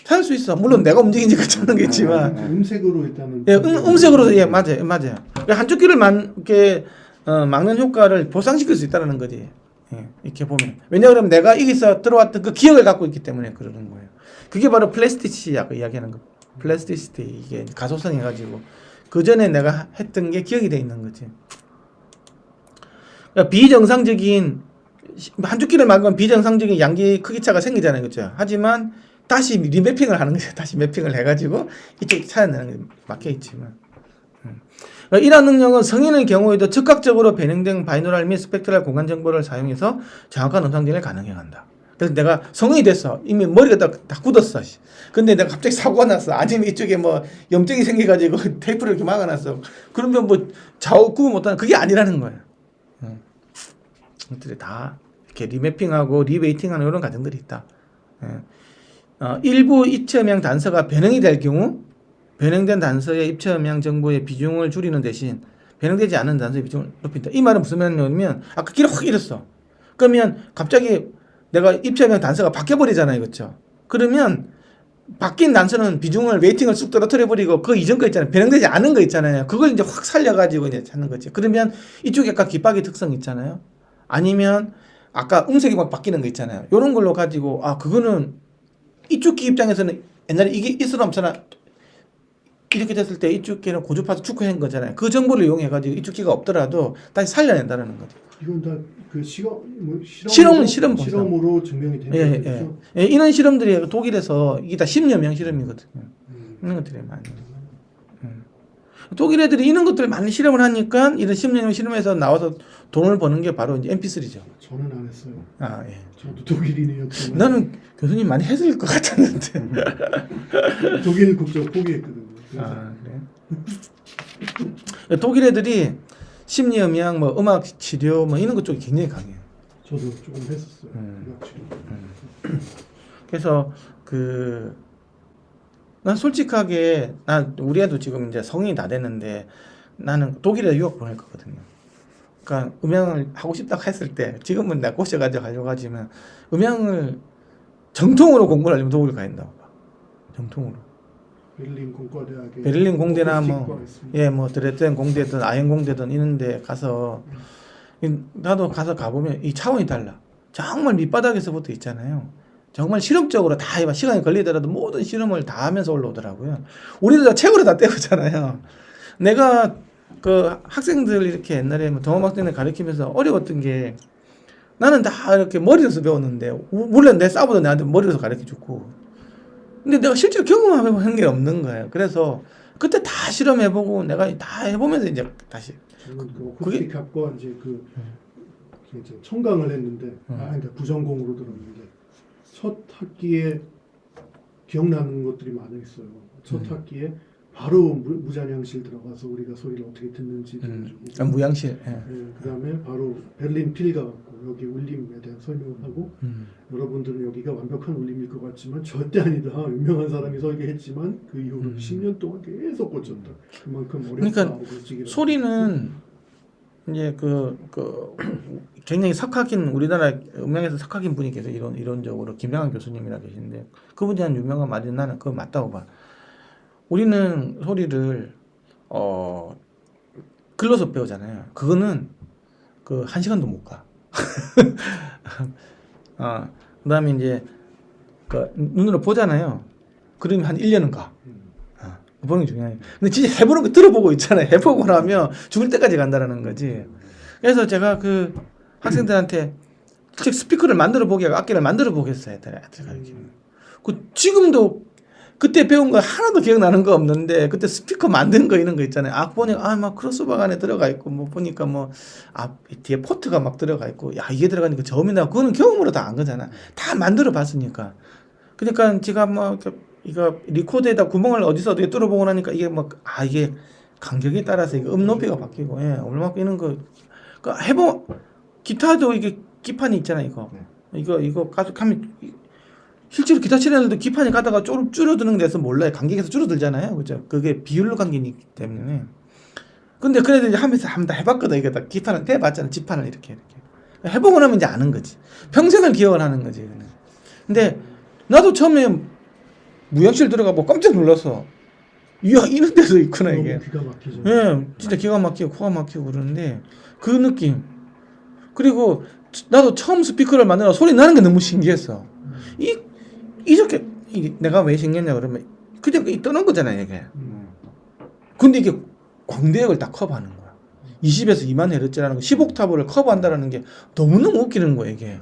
Speaker 1: 찾을 수 있어. 물론 내가 움직이니까 찾는 게 있지만.
Speaker 2: 음색으로 일단은.
Speaker 1: 예, 음색으로 맞아요. 한쪽 길을 이렇게 막는 효과를 보상시킬 수 있다는 거지. 이렇게 보면. 왜냐하면 내가 여기서 들어왔던 그 기억을 갖고 있기 때문에 그러는 거예요. 그게 바로 플라스티시라고 이야기하는 거. 플라스티시티 이게 가소성 해가지고 그 전에 내가 했던 게 기억이 돼 있는 거지. 그러니까 비정상적인 한쪽 길을 막으면 비정상적인 양기 크기 차가 생기잖아요, 그렇죠? 하지만 다시 리매핑을 하는 거죠. 다시 매핑을 해가지고 이쪽 찾아내는 게 막혀 있지만. 이러한 능력은 성인의 경우에도 즉각적으로 변형된 바이노랄 및 스펙트럴 공간 정보를 사용해서 정확한 음성 진행을 가능해 한다. 그래서 내가 성인이 됐어. 이미 머리가 다 굳었어. 근데 내가 갑자기 사고가 났어. 아니면 이쪽에 뭐 염증이 생겨가지고 테이프를 이렇게 막아놨어. 그러면 뭐 좌우 구분 못하는 그게 아니라는 거야. 이것들이 다 이렇게 리매핑하고 리웨이팅하는 이런 과정들이 있다. 일부 입체 음향 단서가 변형이 될 경우 변형된 단서의 입체 음향 정보의 비중을 줄이는 대신 변형되지 않은 단서의 비중을 높인다. 이 말은 무슨 말이냐면 아까 길을 확 잃었어. 그러면 갑자기 내가 입체 음향 단서가 바뀌어버리잖아요. 그렇죠? 그러면 바뀐 단서는 비중을 웨이팅을 쑥 떨어뜨려버리고 그 이전 거 있잖아요. 변형되지 않은 거 있잖아요. 그걸 이제 확 살려가지고 이제 찾는 거지. 그러면 이쪽에 아까 깃박이 특성 있잖아요. 아니면 아까 음색이 막 바뀌는 거 있잖아요. 이런 걸로 가지고 그거는 이쪽 귀 입장에서는 옛날에 이게 있으면 이렇게 됐을 때 이쪽 귀는 고주파수 축소한 거잖아요. 그 정보를 이용해가지고 이쪽 귀가 없더라도 다시 살려낸다는 거죠.
Speaker 2: 이건 다 그
Speaker 1: 실험으로
Speaker 2: 증명이 되는 거죠.
Speaker 1: 이런 실험들이 독일에서 이게 다 10여 명 실험이거든요. 이런 것들이 많이. 독일 애들이 이런 것들을 많이 실험을 하니까 이런 10여 명 실험에서 나와서 돈을 버는 게 바로 이제 MP3죠.
Speaker 2: 저는 안 했어요.
Speaker 1: 예.
Speaker 2: 저도 독일인이었지만.
Speaker 1: 나는 교수님 많이 했을 것 같았는데.
Speaker 2: 독일 국적 포기했거든요.
Speaker 1: 그래? 독일 애들이 심리음향, 뭐 음악 치료, 뭐 이런 것 쪽이 굉장히 강해요.
Speaker 2: 저도 조금 했었어요. 음악 치료.
Speaker 1: 그래서 난 솔직하게 우리 애도 지금 이제 성인이 다 됐는데 나는 독일에 유학 보낼 거거든요. 그러니까 음향을 하고 싶다고 했을 때 지금은 내가 꼬셔가지고 하려고 하지만 음향을 정통으로 공부를 하려면 독일 가야 된다고 봐. 정통으로. 베를린 공대나 뭐 드레스덴 공대든 아연 공대든 이런데 가서 나도 가서 가보면 이 차원이 달라. 정말 밑바닥에서부터 있잖아요. 정말 실험적으로 다 해봐. 시간이 걸리더라도 모든 실험을 다 하면서 올라오더라고요. 우리도 다 책으로 다 때우잖아요. 내가 그 학생들 이렇게 옛날에 뭐 동업학생들 가르치면서 어려웠던 게 나는 다 이렇게 머리로서 배웠는데 물론 내 싸우도 내한테 머리로서 가르쳐줬고 근데 내가 실제로 경험한 게 없는 거예요. 그래서 그때 다 실험해보고 내가 다 해보면서 이제 다시
Speaker 2: 그 호스틱 학과 이제 이제 청강을 했는데 그러니까 부전공으로 들었는데 첫 학기에 기억나는 것들이 많이 있어요. 첫 학기에 바로 무잔향실 들어가서 우리가 소리를 어떻게 듣는지 들어주고
Speaker 1: 무향실.
Speaker 2: 그다음에 바로 베를린 필 가갖고 여기 울림에 대한 설명을 하고 여러분들은 여기가 완벽한 울림일 것 같지만 절대 아니다. 유명한 사람이 설계했지만 그 이후로 10년 동안 계속 고쳤다. 그만큼 어렵다.
Speaker 1: 그러니까 소리는 이제 굉장히 석학인 우리나라 음향에서 석학인 분이 계세요. 이론적으로 김양환 교수님이라 계신데 그분이 한 유명한 말이 나는 그거 맞다고 봐. 우리는 소리를 글로서 배우잖아요. 그거는 그 1시간도 못 가. 그다음에 이제 그 눈으로 보잖아요. 그러면 한 1년은 가. 보는 게 중요해요. 근데 진짜 해보는 거 들어보고 있잖아요. 해보고 나면 죽을 때까지 간다라는 거지. 그래서 제가 그 학생들한테 직접 스피커를 만들어 보게 하고 악기를 만들어 보겠어요. 그 지금도 그때 배운 거 하나도 기억나는 거 없는데 그때 스피커 만든 거 이런 거 있잖아요. 보니까 막 크로스오버가 안에 들어가 있고 뭐 보니까 뒤에 포트가 막 들어가 있고 야 이게 들어가니까 저음이 나 그거는 경험으로 다 안 거잖아. 다 만들어 봤으니까. 그러니까 제가 이거 리코더에다 구멍을 어떻게 뚫어보고 나니까 이게 이게 간격에 따라서 이게 높이가 바뀌고 얼마 바뀌는 거 해보 기타도 이게 기판이 있잖아요. 이거 가속하면 실제로 기타 치는 애들도 기판이 가다가 좀 줄어드는 데서 몰라요. 간격에서 줄어들잖아요. 그죠? 그게 비율로 간격이기 때문에. 근데 그래도 이제 하면서 한번 다 해봤거든. 이게 다 기판을 대봤잖아. 지판을 이렇게. 해보고 나면 이제 아는 거지. 평생을 기억을 하는 거지. 근데 나도 처음에 무향실 들어가고 깜짝 놀라서 이야 이런 데도 있구나 이게.
Speaker 2: 기가 막히죠.
Speaker 1: 진짜 기가 막히고 코가 막히고 그러는데 그 느낌. 그리고 나도 처음 스피커를 만들어 소리 나는 게 너무 신기했어. 이렇게 내가 왜 신기했냐 그러면 그냥 떠는 거잖아요 이게. 근데 이게 광대역을 다 커버하는 거야. 20에서 2만 헤르츠라는 거 10옥타브를 커버한다라는 게 너무너무 웃기는 거야 이게.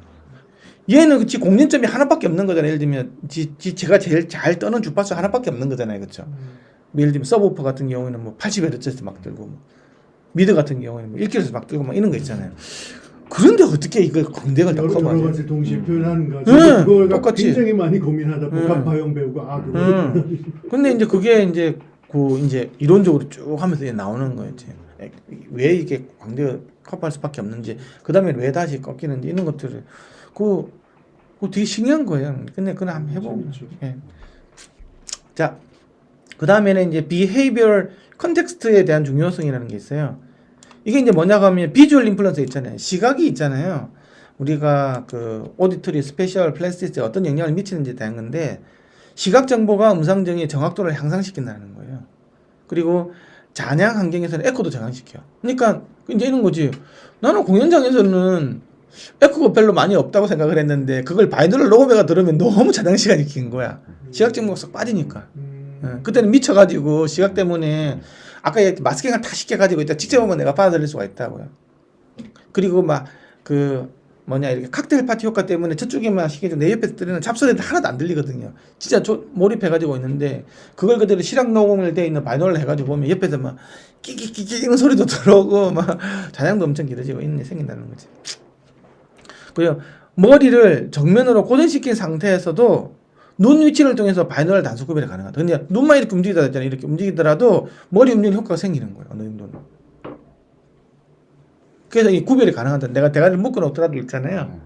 Speaker 1: 얘는 그치 공연점이 하나밖에 없는 거잖아요. 예를 들면 제가 제일 잘 떠는 주파수 하나밖에 없는 거잖아요. 그렇죠? 예를 들면 서브우퍼 같은 경우에는 뭐 80Hz에서 막 들고 미드 같은 경우에는 뭐 1kHz에서 막 들고 막 이런 거 있잖아요. 그런데 어떻게 이걸 광대역을 다 커버하냐.
Speaker 2: 여러 가지 동시에 표현하는가. 그걸
Speaker 1: 똑같이.
Speaker 2: 굉장히 많이 고민하다 복합화형 배우고
Speaker 1: 근데 이제 그게 이제 이론적으로 쭉 하면서 이제 나오는 거예요. 왜 이게 광대역 커버할 수밖에 없는지, 그 다음에 왜 다시 꺾이는지 이런 것들을 그거 되게 신기한 거예요. 근데 그건 한번 해보고. 자, 그 다음에는 이제 behavioral context에 대한 중요성이라는 게 있어요. 이게 이제 뭐냐고 하면 비주얼 인플루언서 있잖아요. 시각이 있잖아요. 우리가 그 오디토리 스페셜 플라스티시티에 어떤 영향을 미치는지에 대한 건데 시각 정보가 음성 정의의 정확도를 향상시킨다는 거예요. 그리고 잔향 환경에서는 에코도 저감시켜. 그러니까 이제 이런 거지. 나는 공연장에서는 에코가 별로 많이 없다고 생각을 했는데 그걸 바이너럴 녹음해가 들으면 너무 잔향 시간이 긴 거야. 시각 정보가 쏙 빠지니까. 그때는 미쳐가지고 시각 때문에 아까 마스킹을 다 시켜가지고 일단 직접 보면 내가 받아들일 수가 있다고요. 그리고 이렇게 칵테일 파티 효과 때문에 저쪽에만 시켜주고 내 옆에서 들리는 잡소리도 하나도 안 들리거든요. 진짜 몰입해가지고 있는데 그걸 그대로 시각 녹음을 돼 있는 바이너를 해가지고 보면 옆에서 막 끼끼끼끼 이런 소리도 들어오고 막 잔향도 엄청 길어지고 이런 게 생긴다는 거지. 그리고 머리를 정면으로 고정시킨 상태에서도 눈 위치를 통해서 바이너럴 단수 구별이 가능하다. 근데 눈만 이렇게 움직이다 했잖아요. 이렇게 움직이더라도 머리 움직이는 효과가 생기는 거예요. 어느 정도는. 그래서 이 구별이 가능하다. 내가 대가리를 묶어놓더라도 있잖아요.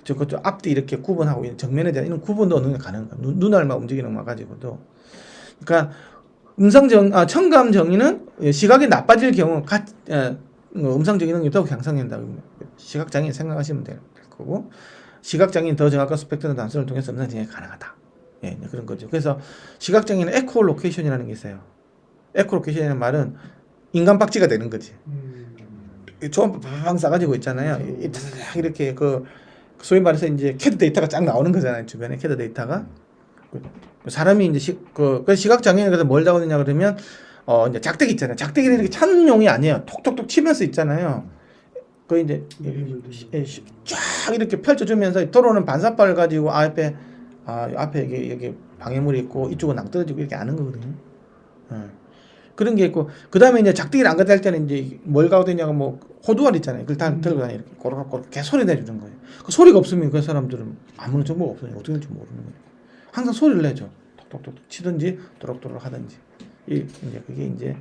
Speaker 1: 그쪽 앞뒤 이렇게 구분하고 정면에 대한 이런 구분도 어느 정도 가능한 거예요. 눈알만 움직이는 것 가지고도. 그러니까 청감 정의는 시각이 나빠질 경우 음성 정의 능력이 더욱 향상된다. 시각 장애인 생각하시면 될 거고. 시각장애인 더 정확한 스펙트럼 단수를 통해서 음성 정의가 가능하다. 그런 거죠. 그래서 시각장애인은 에코로케이션이라는 게 있어요. 에코로케이션이라는 말은 인간 박쥐가 되는 거지. 초음파 팡 싸가지고 있잖아요. 이렇게 소위 말해서 이제 캐드 데이터가 쫙 나오는 거잖아요. 주변에 캐드 데이터가. 사람이 이제 시각장애인에 대해서 뭘 나오느냐 그러면 이제 작대기 있잖아요. 작대기를 이렇게 차는 용이 아니에요. 톡톡톡 치면서 있잖아요. 그 이제 쫙 이렇게 펼쳐주면서 도로는 반사발 가지고 앞에 여기 방해물이 있고 이쪽은 낭떠러지고 이렇게 아는 거거든요. 그런 게 있고 그 다음에 이제 작대기를 안 갖다 할 때는 이제 뭘 가도 되냐고 뭐 호두알 있잖아요. 그걸 다 들고 다니 이렇게 고로고로 계속 소리 내주는 거예요. 그 소리가 없으면 그 사람들은 아무런 정보가 없으니까 어떻게 될지 모르는 거예요. 항상 소리를 내죠. 톡톡톡 치든지 도록도록 하든지. 이제 그게 이제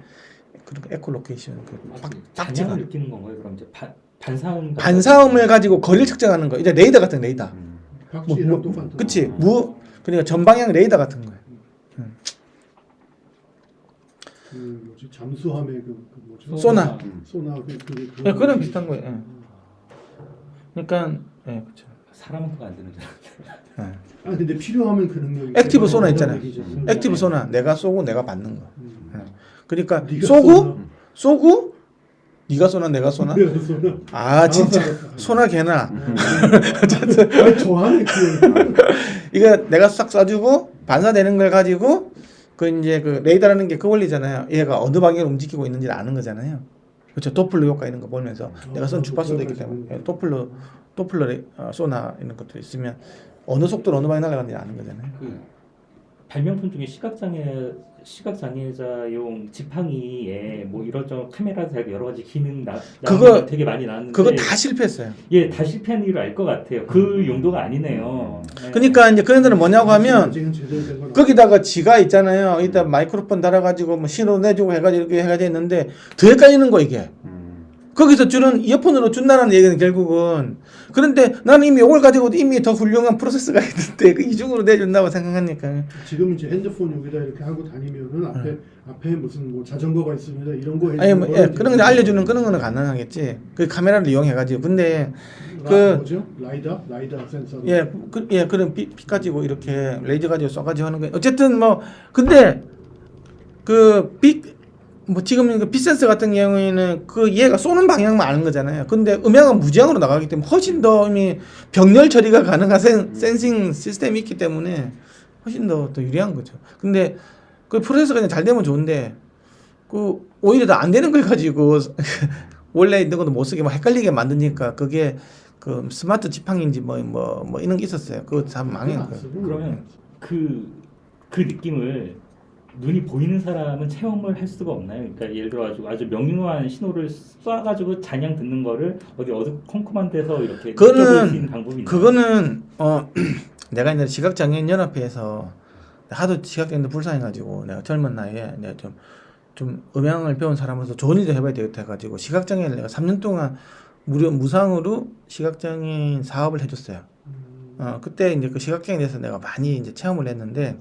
Speaker 1: 그런 에코로케이션 딱지가
Speaker 3: 잔향을 느끼는 건가요? 그럼 이제 반사음
Speaker 1: 반사음을 가지고 거리를 측정하는 거. 이제 레이더 같은 레이더.
Speaker 2: 박쥐랑 똑같은.
Speaker 1: 그치 그러니까 전방향 레이더 같은 거예요.
Speaker 2: 그 뭐지 잠수함의 그 뭐지
Speaker 1: 소나.
Speaker 2: 소나
Speaker 1: 네, 그런 비슷한 거예요. 예. 그러니까 예, 그렇죠.
Speaker 3: 사람은 그거 안 되는 줄 알았어요.
Speaker 1: 예.
Speaker 2: 아 근데 필요하면 그 능력이
Speaker 1: 액티브 소나 있잖아요.
Speaker 2: 얘기죠.
Speaker 1: 액티브 소나 내가 쏘고 내가 받는 거. 예. 그러니까
Speaker 2: 네가
Speaker 1: 쏘고 네가 쏘나 내가 쏘나?
Speaker 2: 네가 소나.
Speaker 1: 아 진짜 소나 개나.
Speaker 2: 아니 좋아하네 그.
Speaker 1: 이거 내가 싹 쏴주고 반사되는 걸 가지고 그 이제 그 레이더라는 게 그 원리잖아요. 얘가 어느 방향으로 움직이고 있는지를 아는 거잖아요. 그렇죠. 도플러 효과 이런 거 보면서 내가 쏜 주파수도 있기 때문에 도플러 소나 이런 것들이 있으면 어느 속도로 어느 방향 날아가는지 아는 거잖아요.
Speaker 3: 그 발명품 중에 시각장애자용 지팡이에 뭐 이런저런 카메라도 되고 여러 가지 기능
Speaker 1: 그거
Speaker 3: 되게 많이 나왔는데
Speaker 1: 그거 다 실패했어요.
Speaker 3: 예, 다 실패한 이유를 알 것 같아요. 그 용도가 아니네요. 네.
Speaker 1: 그러니까 이제 그런 데는 뭐냐고 하면
Speaker 2: 아직은 제대로 된 건
Speaker 1: 거기다가 지가 있잖아요. 이따 마이크로폰 달아가지고 뭐 신호 내주고 해가지고 이렇게 해가지고 했는데 더 헷갈리는 거 이게. 거기서 주는 이어폰으로 준다는 얘기는 결국은 그런데 나는 이미 이걸 가지고도 이미 더 훌륭한 프로세스가 있는데 그 이중으로 내준다고 생각하니까
Speaker 2: 지금 이제 핸드폰 여기다 이렇게 하고 다니면은 앞에 무슨 뭐 자전거가 있습니다 이런 거
Speaker 1: 아니 뭐 예, 그런 거 알려주는 그런 거는 가능하겠지. 그 카메라를 이용해가지고 근데
Speaker 2: 뭐죠? 라이다 센서.
Speaker 1: 그런 빛 가지고 이렇게 레이저 가지고 쏴가지고 하는 거 어쨌든 뭐 근데 그 빛 뭐 지금 그 빛센서 같은 경우에는 그 얘가 쏘는 방향만 아는 거잖아요. 근데 음향은 무지향으로 나가기 때문에 훨씬 더 이미 병렬 처리가 가능한 센싱 시스템이 있기 때문에 훨씬 더 유리한 거죠. 근데 그 프로세서가 그냥 잘 되면 좋은데 그 오히려 더 안 되는 걸 가지고 원래 있는 것도 못 쓰게 막 헷갈리게 만드니까 그게 그 스마트 지팡이인지 뭐 이런 게 있었어요. 그거 다 망한 거예요.
Speaker 3: 그러면 그 느낌을 눈이 보이는 사람은 체험을 할 수가 없나요? 그러니까 예를 들어 가지고 아주 명료한 신호를 쏴가지고 잔향 듣는 거를 어디 어두컴컴한 데서 이렇게 느껴볼 수 있는 방법이 있나요?
Speaker 1: 그거는 내가 옛날에 시각장애인 연합회에서 하도 시각장애인들 불쌍해가지고 내가 젊은 나이에 내가 좀 음향을 배운 사람으로서 좋은 일도 해봐야 되겠다 해가지고 시각장애인을 내가 3년 동안 무상으로 시각장애인 사업을 해줬어요. 그때 이제 그 시각장애에 대해서 내가 많이 이제 체험을 했는데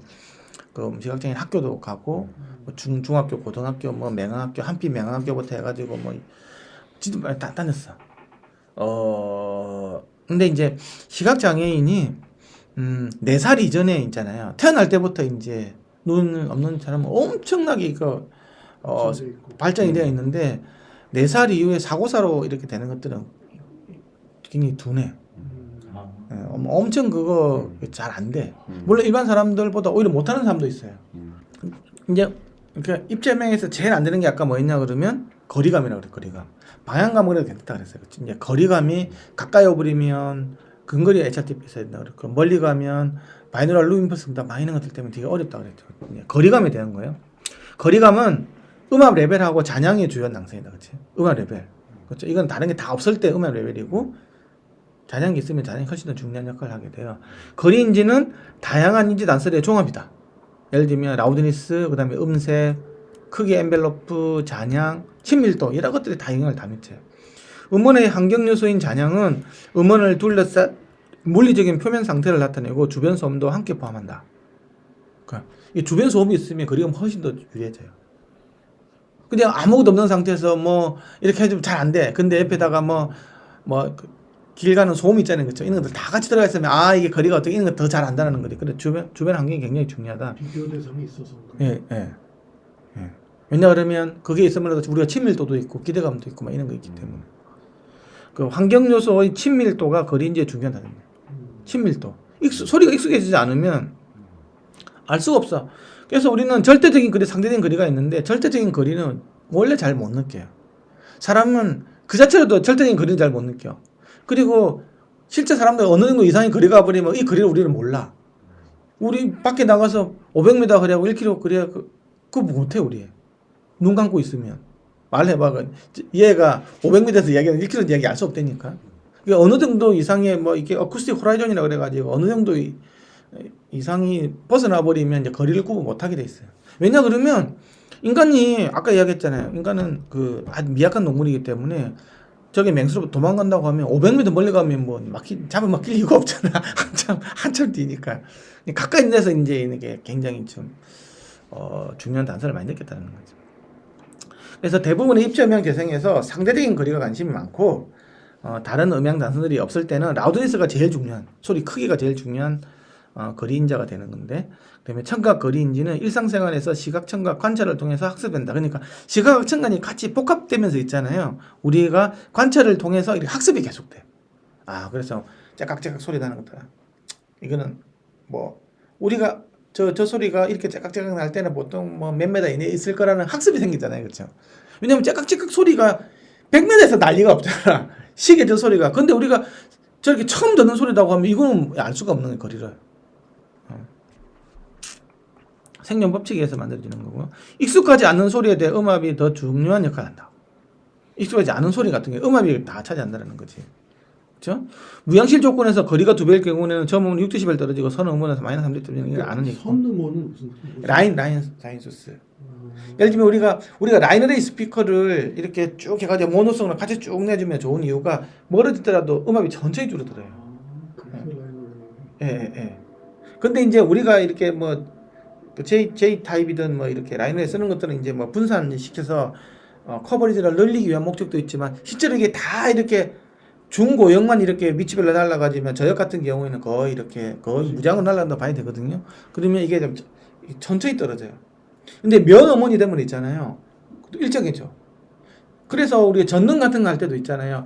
Speaker 1: 그 시각장애인 학교도 가고 뭐 중학교, 고등학교, 뭐 맹학교, 한피 맹학교부터 해가지고 뭐 진짜 많이 다 다녔어. 근데 이제 시각장애인이 4살 이전에 있잖아요. 태어날 때부터 이제 눈 없는 사람은 엄청나게 발전이 되어 있는데 4살 이후에 사고사로 이렇게 되는 것들은 굉장히 둔해. 엄청 그거 잘 안 돼. 물론 일반 사람들보다 오히려 못하는 사람도 있어요. 이제 그러니까 입체명에서 제일 안 되는 게 아까 뭐였냐 그러면 거리감이라고 그래. 거리감. 방향감은 그래도 괜찮다 그랬어요. 이제 거리감이 가까이 오버리면 근거리에 HRTP 있어야 된다 그랬고 멀리 가면 바이노럴 루임 퍼스보다 많이 있는 것들 때문에 되게 어렵다 그랬죠. 거리감에 대한 거예요. 거리감은 음압 레벨하고 잔향이 주요한 낭성이다, 그렇지? 음압 레벨. 그렇죠. 이건 다른 게 다 없을 때 음압 레벨이고. 잔향이 있으면 잔향이 훨씬 더 중요한 역할을 하게 돼요. 거리 인지는 다양한 인지 단서의 종합이다. 예를 들면 라우드니스, 그 다음에 음색, 크기 엔벨로프, 잔향, 친밀도 이런 것들이 다 영향을 다 미쳐요. 음원의 환경 요소인 잔향은 음원을 둘러싼 물리적인 표면 상태를 나타내고 주변 소음도 함께 포함한다. 그러니까 이 주변 소음이 있으면 거리감이 훨씬 더 유리해져요. 그냥 아무것도 없는 상태에서 뭐 이렇게 해주면 잘 안 돼. 근데 옆에다가 길 가는 소음 있잖아요. 그렇죠? 이런 것들 다 같이 들어가 있으면 이게 거리가 어떻게 이런 거 더 잘 안다는 거지. 그래 주변 환경이 굉장히 중요하다.
Speaker 2: 비교 대상이 있어서.
Speaker 1: 예. 왜냐 그러면 그게 있으면 우리가 친밀도도 있고 기대감도 있고 막 이런 거 있기 때문에 그 환경 요소의 친밀도가 거리 인지에 중요하다는 거예요. 친밀도. 소리가 익숙해지지 않으면 알 수가 없어. 그래서 우리는 절대적인 거리, 상대적인 거리가 있는데 절대적인 거리는 원래 잘 못 느껴요. 사람은 그 자체로도 절대적인 거리는 잘 못 느껴. 그리고 실제 사람들 어느 정도 이상의 거리가 버리면 이 거리를 우리는 몰라. 우리 밖에 나가서 500m 거리하고 1km 거리야 그거 못해 우리. 눈 감고 있으면 말해봐. 얘가 500m에서 이야기하는 1km 이야기 알 수 없다니까. 그러니까 어느 정도 이상의 뭐 이게 어쿠스틱 호라이존이라고 그래가지고 어느 정도 이상이 벗어나 버리면 이제 거리를 구분 못하게 돼 있어요. 왜냐 그러면 인간이 아까 이야기했잖아요. 인간은 그 아주 미약한 동물이기 때문에 저기 맹수로 도망간다고 하면 500m 멀리 가면 뭐 잡으면 맡길 이유가 없잖아. 한참 뛰니까 가까이 있는 데서 이제 이게 굉장히 좀 중요한 단서를 많이 느꼈다는 거죠. 그래서 대부분의 입지 음향 재생에서 상대적인 거리가 관심이 많고 다른 음향 단서들이 없을 때는 라우드니스가 제일 중요한 소리 크기가 제일 중요한 거리인자가 되는 건데, 그다음에 청각 거리인지는 일상생활에서 시각, 청각, 관찰을 통해서 학습된다. 그러니까 시각, 청각이 같이 복합되면서 있잖아요. 우리가 관찰을 통해서 이렇게 학습이 계속돼. 그래서 째깍째깍 소리 나는 것들. 이거는 뭐 우리가 저 소리가 이렇게 째깍째깍 날 때는 보통 뭐 몇 메다 이내에 있을 거라는 학습이 생기잖아요. 그렇죠? 왜냐면 째깍째깍 소리가 100m에서 난리가 없잖아. 시계 저 소리가. 근데 우리가 저렇게 처음 듣는 소리라고 하면 이거는 알 수가 없는 거리를. 생존 법칙에 의해서 만들어지는 거고, 익숙하지 않는 소리에 대해 음압이 더 중요한 역할을 한다. 익숙하지 않은 소리 같은 게 음압이 다 차지한다는 거지. 그렇죠? 무양실 조건에서 거리가 2배일 경우에는 저음은 6dB 떨어지고 선 음원에서 마이너스 3dB 이건 아는 얘기고.
Speaker 2: 선 음원은 무슨
Speaker 1: 라인 소스. 예를 들면 우리가 라인 어레이 스피커를 이렇게 쭉 해가지고 모노성을 같이 쭉 내주면 좋은 이유가 멀어지더라도 음압이 천천히 줄어들어요.
Speaker 2: 그래서 라인
Speaker 1: 예. 근데 이제 우리가 이렇게 뭐 J 타입이든 뭐 이렇게 라인을 쓰는 것들은 이제 뭐 분산시켜서 커버리지를 늘리기 위한 목적도 있지만 실제로 이게 다 이렇게 중고역만 이렇게 위치별로 날아가지면 저역 같은 경우에는 거의 무장으로 날아간다고 봐야 되거든요. 그러면 이게 좀 천천히 떨어져요. 근데 면 어머니 되면 있잖아요. 일정해져. 그래서 우리가 전능 같은 거 할 때도 있잖아요.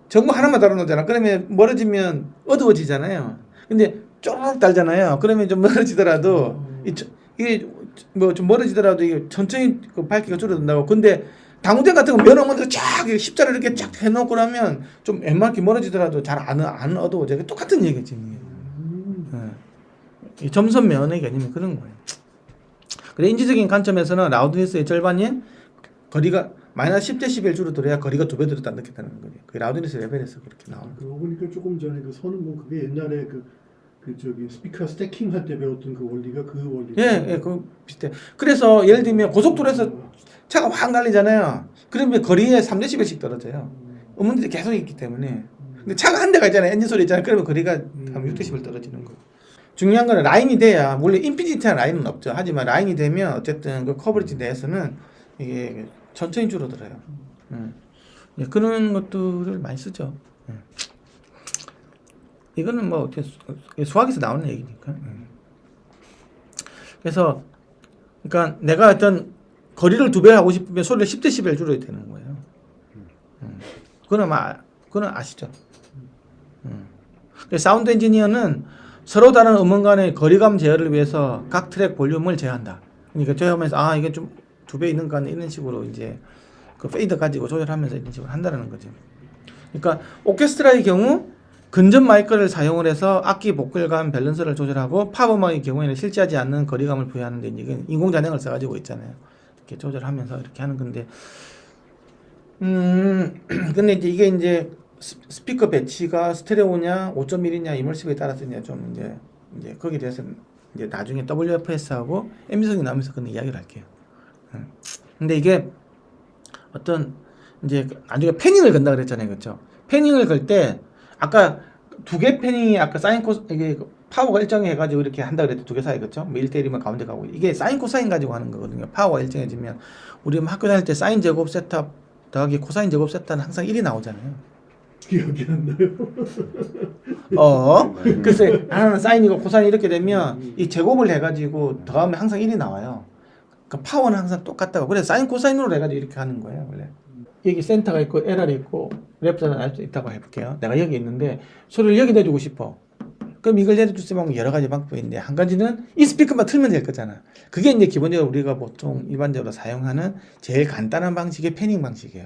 Speaker 1: 전구 하나만 달아놓잖아. 그러면 멀어지면 어두워지잖아요. 근데 쪼르륵 달잖아요. 그러면 좀 멀어지더라도 이게 뭐 좀 멀어지더라도 이게 천천히 그 밝기가 줄어든다고. 근데 당구대 같은 거 면 어머니가 쫙 십자를 이렇게 쫙 해놓고 나면 좀 웬만하게 멀어지더라도 잘 안 어두워져. 똑같은 얘기지. 이 점선 면의 개념이 그런 거예요. 그래 인지적인 관점에서는 라우드니스의 절반인 거리가 마이너스 10dB 줄어들어야 거리가 2배 들었다 느꼈다는 거예요. 그 라우드니스 레벨에서 그렇게 나오는 거예요.
Speaker 2: 그러고 보니까 조금 전에 그 선은 뭐 그게 옛날에 그 저기 스피커 스태킹 할 때 배웠던 그 원리가 그 원리.
Speaker 1: 예, 그 비슷해. 그래서 예를 들면 고속도로에서 차가 확 날리잖아요. 그러면 거리에 3dB씩 떨어져요. 음원들이 계속 있기 때문에. 근데 차가 한 대가 있잖아요. 엔진 소리 있잖아요. 그러면 거리가 한 6dB 떨어지는 거예요. 중요한 거는 라인이 돼야, 물론 인피니티한 라인은 없죠. 하지만 라인이 되면 어쨌든 그 커버리지 내에서는 이게 천천히 줄어들어요. 예, 그런 것들을 많이 쓰죠. 이거는 뭐 수학에서 나오는 얘기니까. 그래서 그러니까 내가 어떤 거리를 2배 하고 싶으면 소리를 10dB 줄여야 되는 거예요. 그건 아시죠? 사운드 엔지니어는 서로 다른 음원 간의 거리감 제어를 위해서 각 트랙 볼륨을 제어한다. 그러니까 제어하면서 이게 좀 2배 있는 거 이런 식으로 이제 그 페이더 가지고 조절하면서 이런 식으로 한다는 거죠. 그러니까 오케스트라의 경우 근접 마이크를 사용을 해서 악기 보컬감 밸런스를 조절하고 팝음악의 경우에는 실제하지 않는 거리감을 부여하는데 이게 인공 잔향을 써가지고 있잖아요. 이렇게 조절하면서 이렇게 하는 건데, 근데 이게 이제 스피커 배치가 스테레오냐 5.1이냐 이멀시브에 따라서 좀 이제 거기에 대해서 이제 나중에 WFS하고 MZ성이 나오면서 그런 이야기를 할게요. 근데 이게 어떤 이제 나중에 패닝을 건다 그랬잖아요, 그렇죠? 패닝을 걸 때 아까 2개 패닝이 아까 사인 코스 이게 파워가 일정해가지고 이렇게 한다 그랬죠, 2개 사이, 그렇죠? 뭐 1대1이면 가운데 가고 이게 사인 코사인 가지고 하는 거거든요. 파워가 일정해지면 우리 학교 다닐 때 사인 제곱 세탑 더하기 코사인 제곱 세타는 항상 1이 나오잖아요.
Speaker 2: 기억이 안 나요.
Speaker 1: 글쎄 하나는 사인이고 코사인 이렇게 되면 이 제곱을 해가지고 더하면 항상 1이 나와요. 그 파워는 항상 똑같다고. 그래서 사인 코사인으로 해가지고 이렇게 하는 거예요, 원래. 여기 센터가 있고 LR이 있고 랩터는 알 수 있다고 해볼게요. 내가 여기 있는데 소리를 여기 내주고 싶어. 그럼 이걸 내려주시면 여러 가지 방법이 있는데 한 가지는 이 스피커만 틀면 될 거잖아. 그게 이제 기본적으로 우리가 보통 일반적으로 사용하는 제일 간단한 방식의 패닝 방식이에요.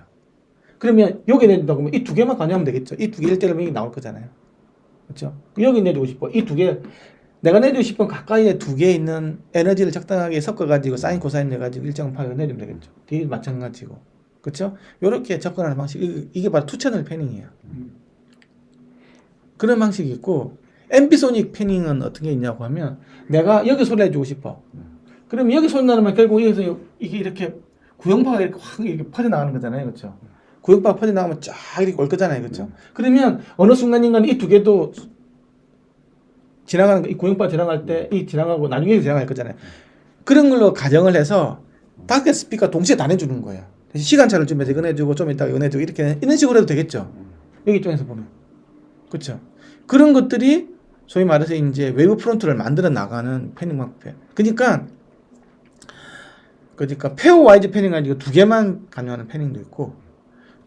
Speaker 1: 그러면 여기 내준다고 하면 이 두 개만 가져가면 되겠죠. 이 두 개 일대를 여기 나올 거잖아요. 그렇죠? 여기 내주고 싶어. 이 두 개 내가 내주고 싶은 가까이에 두 개 있는 에너지를 적당하게 섞어가지고 사인 코사인 내가지고 일정 파괴 내주면 되겠죠. 뒤에 마찬가지고. 그렇죠? 이렇게 접근하는 방식 이게 바로 투 채널 패닝이에요. 그런 방식이 있고 앰비소닉 패닝은 어떤 게 있냐고 하면 내가 여기 소리 내주고 싶어. 그럼 여기 소리 나면 결국 여기서 이게 이렇게 구형파가 이렇게 확 이렇게 퍼져나가는 거잖아요. 그렇죠? 구형파가 퍼져나가면 쫙 이렇게 올 거잖아요. 그렇죠? 그러면 어느 순간인가는 이 두 개도 지나가는 거, 이 구형파 지나갈 때 이 지나가고 나중에 지나갈 거잖아요. 그런 걸로 가정을 해서 5개 스피커 동시에 다 내주는 거예요. 시간차를 주면서 이거 내주고 좀 이따가 이거 내주고 이렇게 이런 식으로 해도 되겠죠. 여기 입장에서 보면. 그렇죠? 그런 것들이 소위 말해서 이제 웨이브 프론트를 만들어 나가는 패닝 방법이에요. 그러니까 페어 와이즈 패닝 가지고 두 개만 가능한 패닝도 있고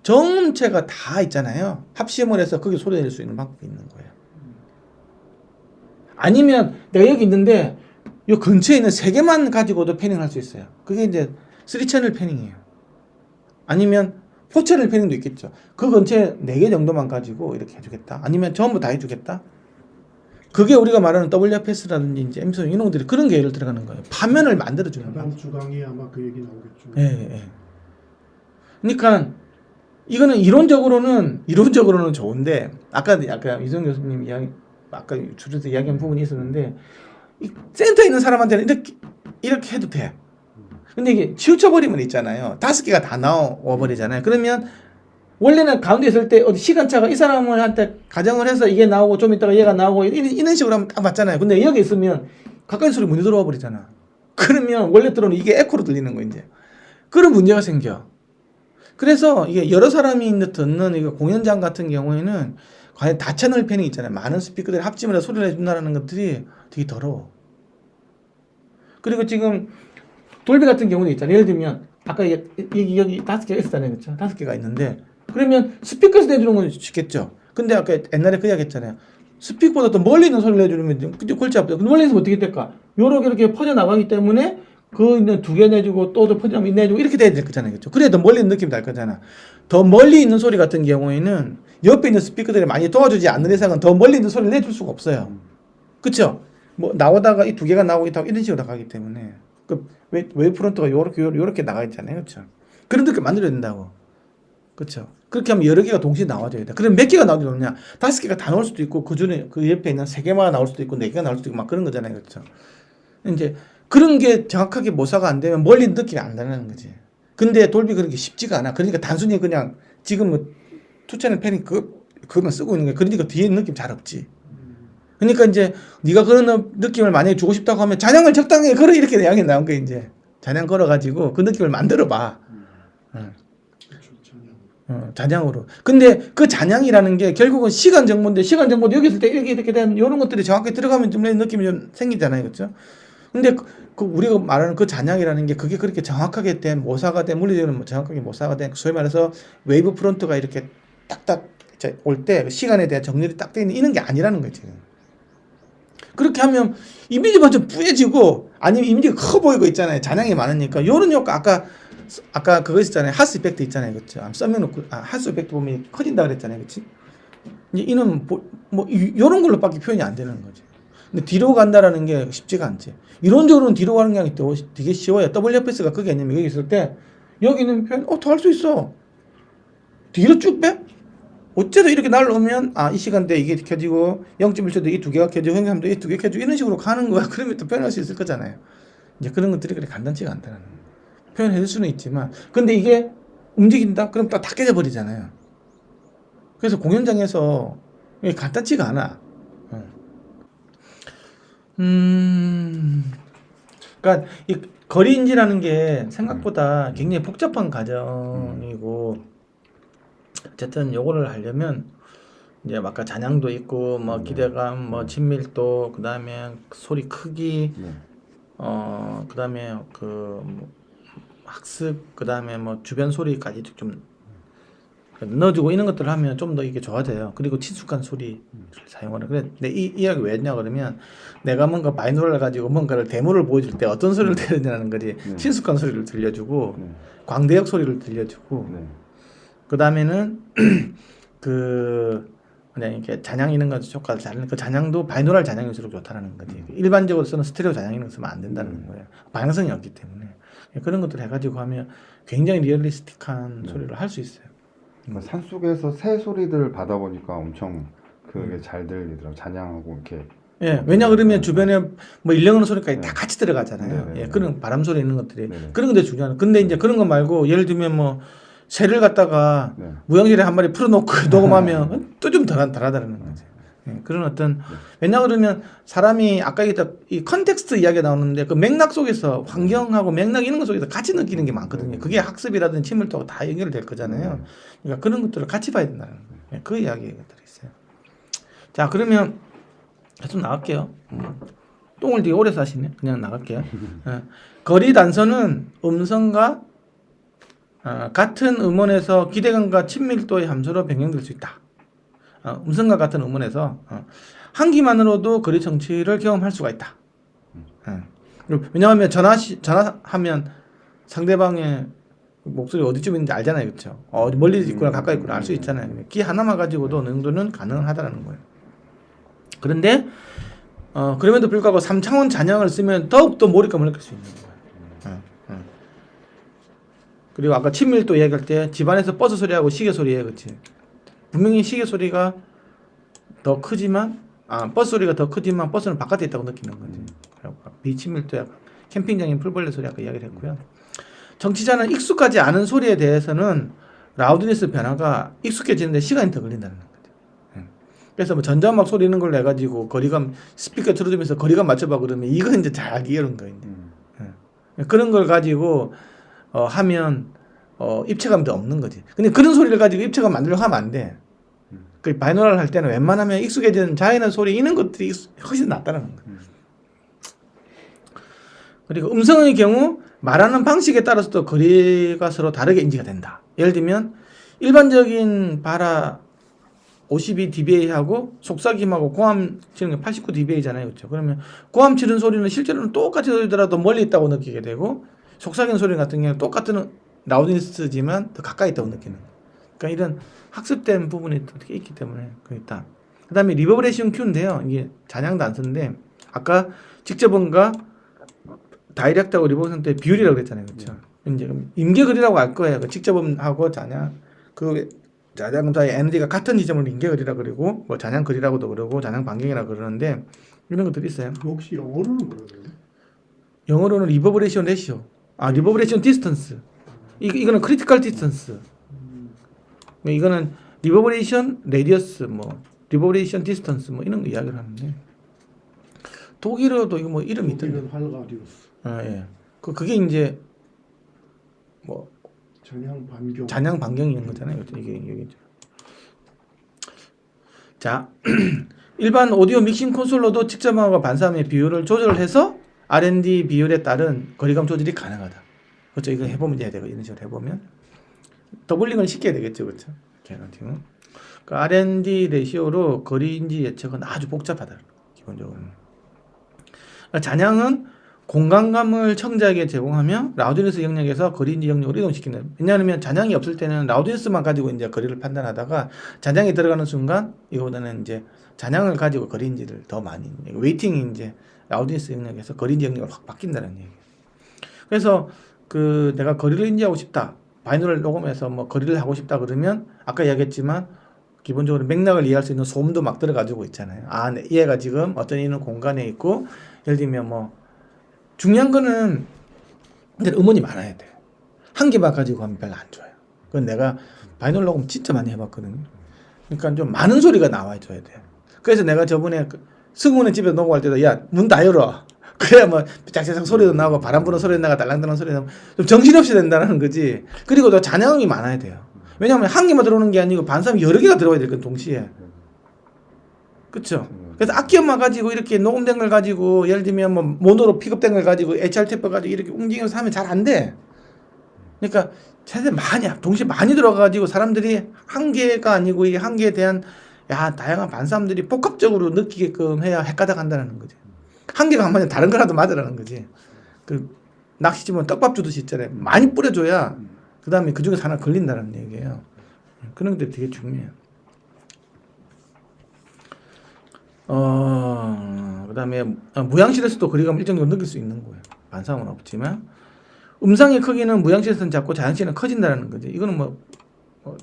Speaker 1: 전체가 다 있잖아요. 합심을 해서 거기 소리 낼 수 있는 방법이 있는 거예요. 아니면 내가 여기 있는데 이 근처에 있는 세 개만 가지고도 패닝할 수 있어요. 그게 이제 3채널 패닝이에요. 아니면 4채널 패닝도 있겠죠. 그 근처에 4개 정도만 가지고 이렇게 해주겠다. 아니면 전부 다 해주겠다. 그게 우리가 말하는 WFS라든지 이제 앰비소닉 이런 것들이 그런 계열을 들어가는 거예요. 판면을 만들어주는 거예요.
Speaker 2: 다음 주강이 아마 그 얘기 나오겠죠.
Speaker 1: 예, 예. 그러니까 이거는 이론적으로는 좋은데 아까 이성 교수님 이야기 아까 줄여서 이야기한 부분이 있었는데 이 센터에 있는 사람한테는 이렇게 해도 돼. 근데 이게 치우쳐버리면 있잖아요. 5개가 다 나와버리잖아요. 그러면 원래는 가운데 있을 때 어디 시간차가 이 사람한테 가정을 해서 이게 나오고 좀 있다가 얘가 나오고 이런 식으로 하면 딱 맞잖아요. 근데 여기 있으면 가까이 소리 문이 들어와 버리잖아. 그러면 원래 들어오는 이게 에코로 들리는 거 이제. 그런 문제가 생겨. 그래서 이게 여러 사람이 듣는 이거 공연장 같은 경우에는 과연 다채널 패닝 있잖아요. 많은 스피커들이 합치면 소리를 해준다는 것들이 되게 더러워. 그리고 지금 돌비 같은 경우는 있잖아요. 예를 들면 아까 여기 5개가 있었잖아요. 그렇죠? 5개가 있는데 그러면 스피커에서 내주는 건 쉽겠죠. 근데 아까 옛날에 그 이야기 했잖아요. 스피커보다 더 멀리 있는 소리를 내주면 골치 아프죠. 근데 멀리 있으면 어떻게 될까? 이렇게 퍼져나가기 때문에 그 있는 2개 내주고 또 퍼져나가면 내주고 이렇게 돼야 될 거잖아요. 그렇죠? 그래야 더 멀리 있는 느낌이 날 거잖아. 더 멀리 있는 소리 같은 경우에는 옆에 있는 스피커들이 많이 도와주지 않는 이상은 더 멀리 있는 소리를 내줄 수가 없어요. 그렇죠? 뭐 나오다가 이 2개가 나오고 있다고 이런 식으로 나가기 때문에 그 웨이브 프론트가 요렇게 나가 있잖아요. 그렇죠? 그런 느낌 만들어야 된다고. 그렇죠? 그렇게 하면 여러 개가 동시에 나와줘야 돼. 그럼 몇 개가 나오지 않냐? 5개가 다 나올 수도 있고 그 중에 그 옆에 있는 3개만 나올 수도 있고 4개가 나올 수도 있고 막 그런 거잖아요. 그렇죠? 이제 그런 게 정확하게 모사가 안 되면 멀리 느낌이 안 나는 거지. 근데 돌비 그런 게 쉽지가 않아. 그러니까 단순히 그냥 지금 뭐 투채널 패닝 그거만 쓰고 있는 거야. 그러니까 뒤에 느낌 잘 없지. 그러니까 이제 네가 그런 느낌을 만약에 주고 싶다고 하면 잔향을 적당히 걸어 이렇게 이야기 나온 게 이제 잔향 걸어가지고 그 느낌을 만들어 봐. 잔향으로. 근데 그 잔향이라는 게 결국은 시간 정보인데 시간 정보도 여기 있을 때 이렇게 된 이런 것들이 정확히 들어가면 좀 느낌이 좀 생기잖아요, 그렇죠? 근데 그 우리가 말하는 그 잔향이라는 게 그게 그렇게 정확하게 된 모사가 된 물리적으로 정확하게 모사가 된 소위 말해서 웨이브 프론트가 이렇게 딱딱 올 때 시간에 대한 정렬이 딱 되어 있는 이런 게 아니라는 거지. 그렇게 하면 이미지가 좀 뿌얘지고 아니면 이미지가 커 보이고 있잖아요. 잔향이 많으니까 요런 효과 아까 그거 있었잖아요. 하스 이펙트 있잖아요. 그렇죠? 써놓고 하스 이펙트 보면 커진다 그랬잖아요. 그렇지? 이제 이는 뭐 요런 걸로밖에 표현이 안 되는 거지. 근데 뒤로 간다라는 게 쉽지가 않지. 이론적으로는 뒤로 가는 게 아니고 되게 쉬워요. WFS가 그게 아니면 여기 있을 때 여기 있는 표현 더 할 수 있어. 뒤로 쭉 빼? 어째서 이렇게 날라오면 이 시간대에 이게 켜지고 0.1초도 이 2개가 켜지고 0.3도 이 2개 켜지고 이런 식으로 가는 거야. 그러면 또 표현할 수 있을 거잖아요. 이제 그런 것들이 그렇게 간단치가 않다는 거예요. 표현해 줄 수는 있지만 근데 이게 움직인다? 그럼 또 다 깨져 버리잖아요. 그래서 공연장에서 이게 간단치가 않아. 그러니까 이 거리인지라는 게 생각보다 굉장히 복잡한 과정이고 어쨌든 요거를 하려면 이제 아까 잔향도 있고 뭐 기대감, 뭐 친밀도, 그다음에 소리 크기, 그다음에 그 학습, 그다음에 뭐 주변 소리까지 좀 넣어주고 이런 것들을 하면 좀 더 이게 좋아져요. 그리고 친숙한 소리를 사용하는. 그래, 근데 이 이야기 왜 했냐 그러면 내가 뭔가 바이노를 가지고 뭔가를 데모를 보여줄 때 어떤 소리를 들으냐는 거지. 친숙한 소리를 들려주고 광대역 소리를 들려주고 그 다음에는 그냥 이렇게 잔향 이런 거 효과를 잘하는 그 잔향도 바이노럴 잔향일수록 좋다는 거지. 일반적으로 쓰는 스테레오 잔향 이런 거 쓰면 안 된다는 거예요. 방향성이 없기 때문에 그런 것들을 해가지고 하면 굉장히 리얼리스틱한 소리를 할 수 있어요.
Speaker 4: 산 속에서 새 소리들 받아보니까 엄청 그게 잘 들리더라고. 잔향하고 이렇게.
Speaker 1: 예, 왜냐 그러면 주변에 뭐 일렁이는 소리까지 다 같이 들어가잖아요.
Speaker 4: 네네.
Speaker 1: 예, 그런 바람 소리 있는 것들이
Speaker 4: 네네.
Speaker 1: 그런 건데 중요한. 근데 이제 그런 거 말고 예를 들면 뭐 새를 갖다가
Speaker 4: 네.
Speaker 1: 무용실에 한 마리 풀어놓고 녹음하면 또 좀 덜하다는 거지. 예, 그런 어떤 왜냐 그러면 사람이 아까 얘기했던 이 컨텍스트 이야기가 나오는데 그 맥락 속에서 환경하고 맥락 이런 것 속에서 같이 느끼는 게 많거든요. 그게 학습이라든지 침밀도가 다 연결될 거잖아요. 그러니까 그런 것들을 같이 봐야 된다는 거예요. 예, 그 이야기가 들어있어요. 자 그러면 계속 나갈게요. 똥을 되게 오래 싸시네. 그냥 나갈게요. 거리 단서는 음성과 같은 음원에서 기대감과 친밀도의 함수로 변경될 수 있다. 음성과 같은 음원에서 한기만으로도 거리 청취를 경험할 수가 있다. 왜냐하면 전화하면 상대방의 목소리 어디쯤 있는지 알잖아요, 그렇죠? 멀리 있구나 가까이 있구나 알 수 있잖아요. 기 하나만 가지고도 어느 정도는 가능하다는 거예요. 그런데 그럼에도 불구하고 3차원 잔향을 쓰면 더욱더 몰입감을 느낄 수 있는 거예요. 그리고 아까 친밀도 이야기할 때 집안에서 버스 소리하고 시계 소리예요, 그렇지? 분명히 시계 소리가 더 크지만 버스 소리가 더 크지만 버스는 바깥에 있다고 느끼는 거지. 비친밀도 캠핑장인 풀벌레 소리 아까 이야기를 했고요. 정치자는 익숙하지 않은 소리에 대해서는 라우드니스 변화가 익숙해지는데 시간이 더 걸린다는 거죠. 그래서 뭐 전자음악 소리 있는 걸 내가지고 거리감 스피커 틀어주면서 거리감 맞춰봐 그러면 이건 이제 잘 알기 어려운 거예요. 그런 걸 가지고 하면 입체감이 더 없는 거지. 근데 그런 소리를 가지고 입체감 만들려고 하면 안 돼. 그 바이노럴 할 때는 웬만하면 익숙해지는 자연한 소리 이런 것들이 훨씬 낫다는 거예요. 그리고 음성의 경우 말하는 방식에 따라서도 거리가 서로 다르게 인지가 된다. 예를 들면 일반적인 바라 52dB하고 속삭임하고 고함 치는 게 89dB잖아요. 그렇죠? 그러면 고함 치는 소리는 실제로는 똑같이 들리더라도 멀리 있다고 느끼게 되고 속삭이는 소리 같은 경우는 똑같은 라우드니스지만 더 가까이 있다고 느끼는 거예요. 그러니까 이런 학습된 부분이 어떻게 있기 때문에 그 있다. 그 다음에 리버브레이션 큐인데요. 이게 잔향도 안 쓰는데 아까 직접음과 다이렉트하고 리버브레이션 때 비율이라고 그랬잖아요. 그렇죠? 이제 임계거리라고 할 거예요. 그 직접음하고 잔향 그 잔향사의 에너지가 같은 지점을 임계거리라 그러고 뭐 잔향거리라고도 그러고 잔향 반경이라 그러는데 이런 것들이 있어요.
Speaker 2: 혹시 영어로는 뭐라 그래요?
Speaker 1: 영어로는 리버브레이션 레시오. 리버브레이션 디스턴스. 이거는 크리티컬 디스턴스. 이거는 리버브레이션 레디어스 뭐 리버브레이션 디스턴스 뭐 이런 거 이야기를 하는데 독일어도 이거 뭐 이름이 있던데.
Speaker 2: 독일은 할가디우스.
Speaker 1: 예. 그게 이제 뭐
Speaker 2: 잔향
Speaker 1: 반경 이런 거잖아요. 이게 자 일반 오디오 믹싱 콘솔로도 직접음과 반사음의 비율을 조절해서 R&D 비율에 따른 거리감 조절이 가능하다. 그렇죠? 이거 해보면 돼야 되고 이런 식으로 해보면 더블링을 시켜야 되겠죠, 그렇죠? 그 R&D 레시오로 거리 인지 예측은 아주 복잡하다. 기본적으로 잔향은 공간감을 청자에게 제공하며 라우드니스 영역에서 거리 인지 영역으로 이동시킨다. 왜냐하면 잔향이 없을 때는 라우드니스만 가지고 이제 거리를 판단하다가 잔향이 들어가는 순간 이거보다는 이제 잔향을 가지고 거리 인지를 더 많이 웨이팅이 이제 라우드니스 영역에서 거리 인지 영역으로 확 바뀐다는 얘기예요. 그래서 그 내가 거리를 인지하고 싶다. 바이노럴 녹음해서 뭐 거리를 하고 싶다 그러면 아까 이야기했지만 기본적으로 맥락을 이해할 수 있는 소음도 막 들어가지고 있잖아요. 얘가 지금 어떤 있는 공간에 있고 예를 들면 뭐 중요한 거는 음원이 많아야 돼요. 한 개만 가지고 하면 별로 안 좋아요. 그건 내가 바이노럴 녹음 진짜 많이 해봤거든요. 그러니까 좀 많은 소리가 나와줘야 돼요. 그래서 내가 저번에 승훈의 집에 녹음할 때도 야, 문 다 열어. 그래야 뭐 짝짝짝 소리도 나고 바람 부는 소리도 나고 달랑달랑 소리도 나고 좀 정신없이 된다는 거지. 그리고 또 잔향음이 많아야 돼요. 왜냐하면 한 개만 들어오는 게 아니고 반사음이 여러 개가 들어와야 되거든 동시에. 그렇죠? 그래서 악기음만 가지고 이렇게 녹음된 걸 가지고 예를 들면 뭐 모노로 픽업된 걸 가지고 HR 테이프 가지고 이렇게 움직이면서 하면 잘 안 돼. 그러니까 최대 많이 동시에 많이 들어가가지고 사람들이 한 개가 아니고 이 한 개에 대한 다양한 반사함들이 복합적으로 느끼게끔 해야 헷가닥 한다는 거지. 한 개가 안 맞으면 다른 거라도 맞으라는 거지. 그 낚시집은 떡밥 주듯이 있잖아요. 많이 뿌려줘야 그 다음에 그 중에서 하나 걸린다는 얘기예요. 그런 것들이 되게 중요해요. 그 다음에 무향실에서도 거리감을 일정 정도 느낄 수 있는 거예요. 반사함은 없지만 음상의 크기는 무향실에서는 작고 자향실은 커진다는 거지. 이거는 뭐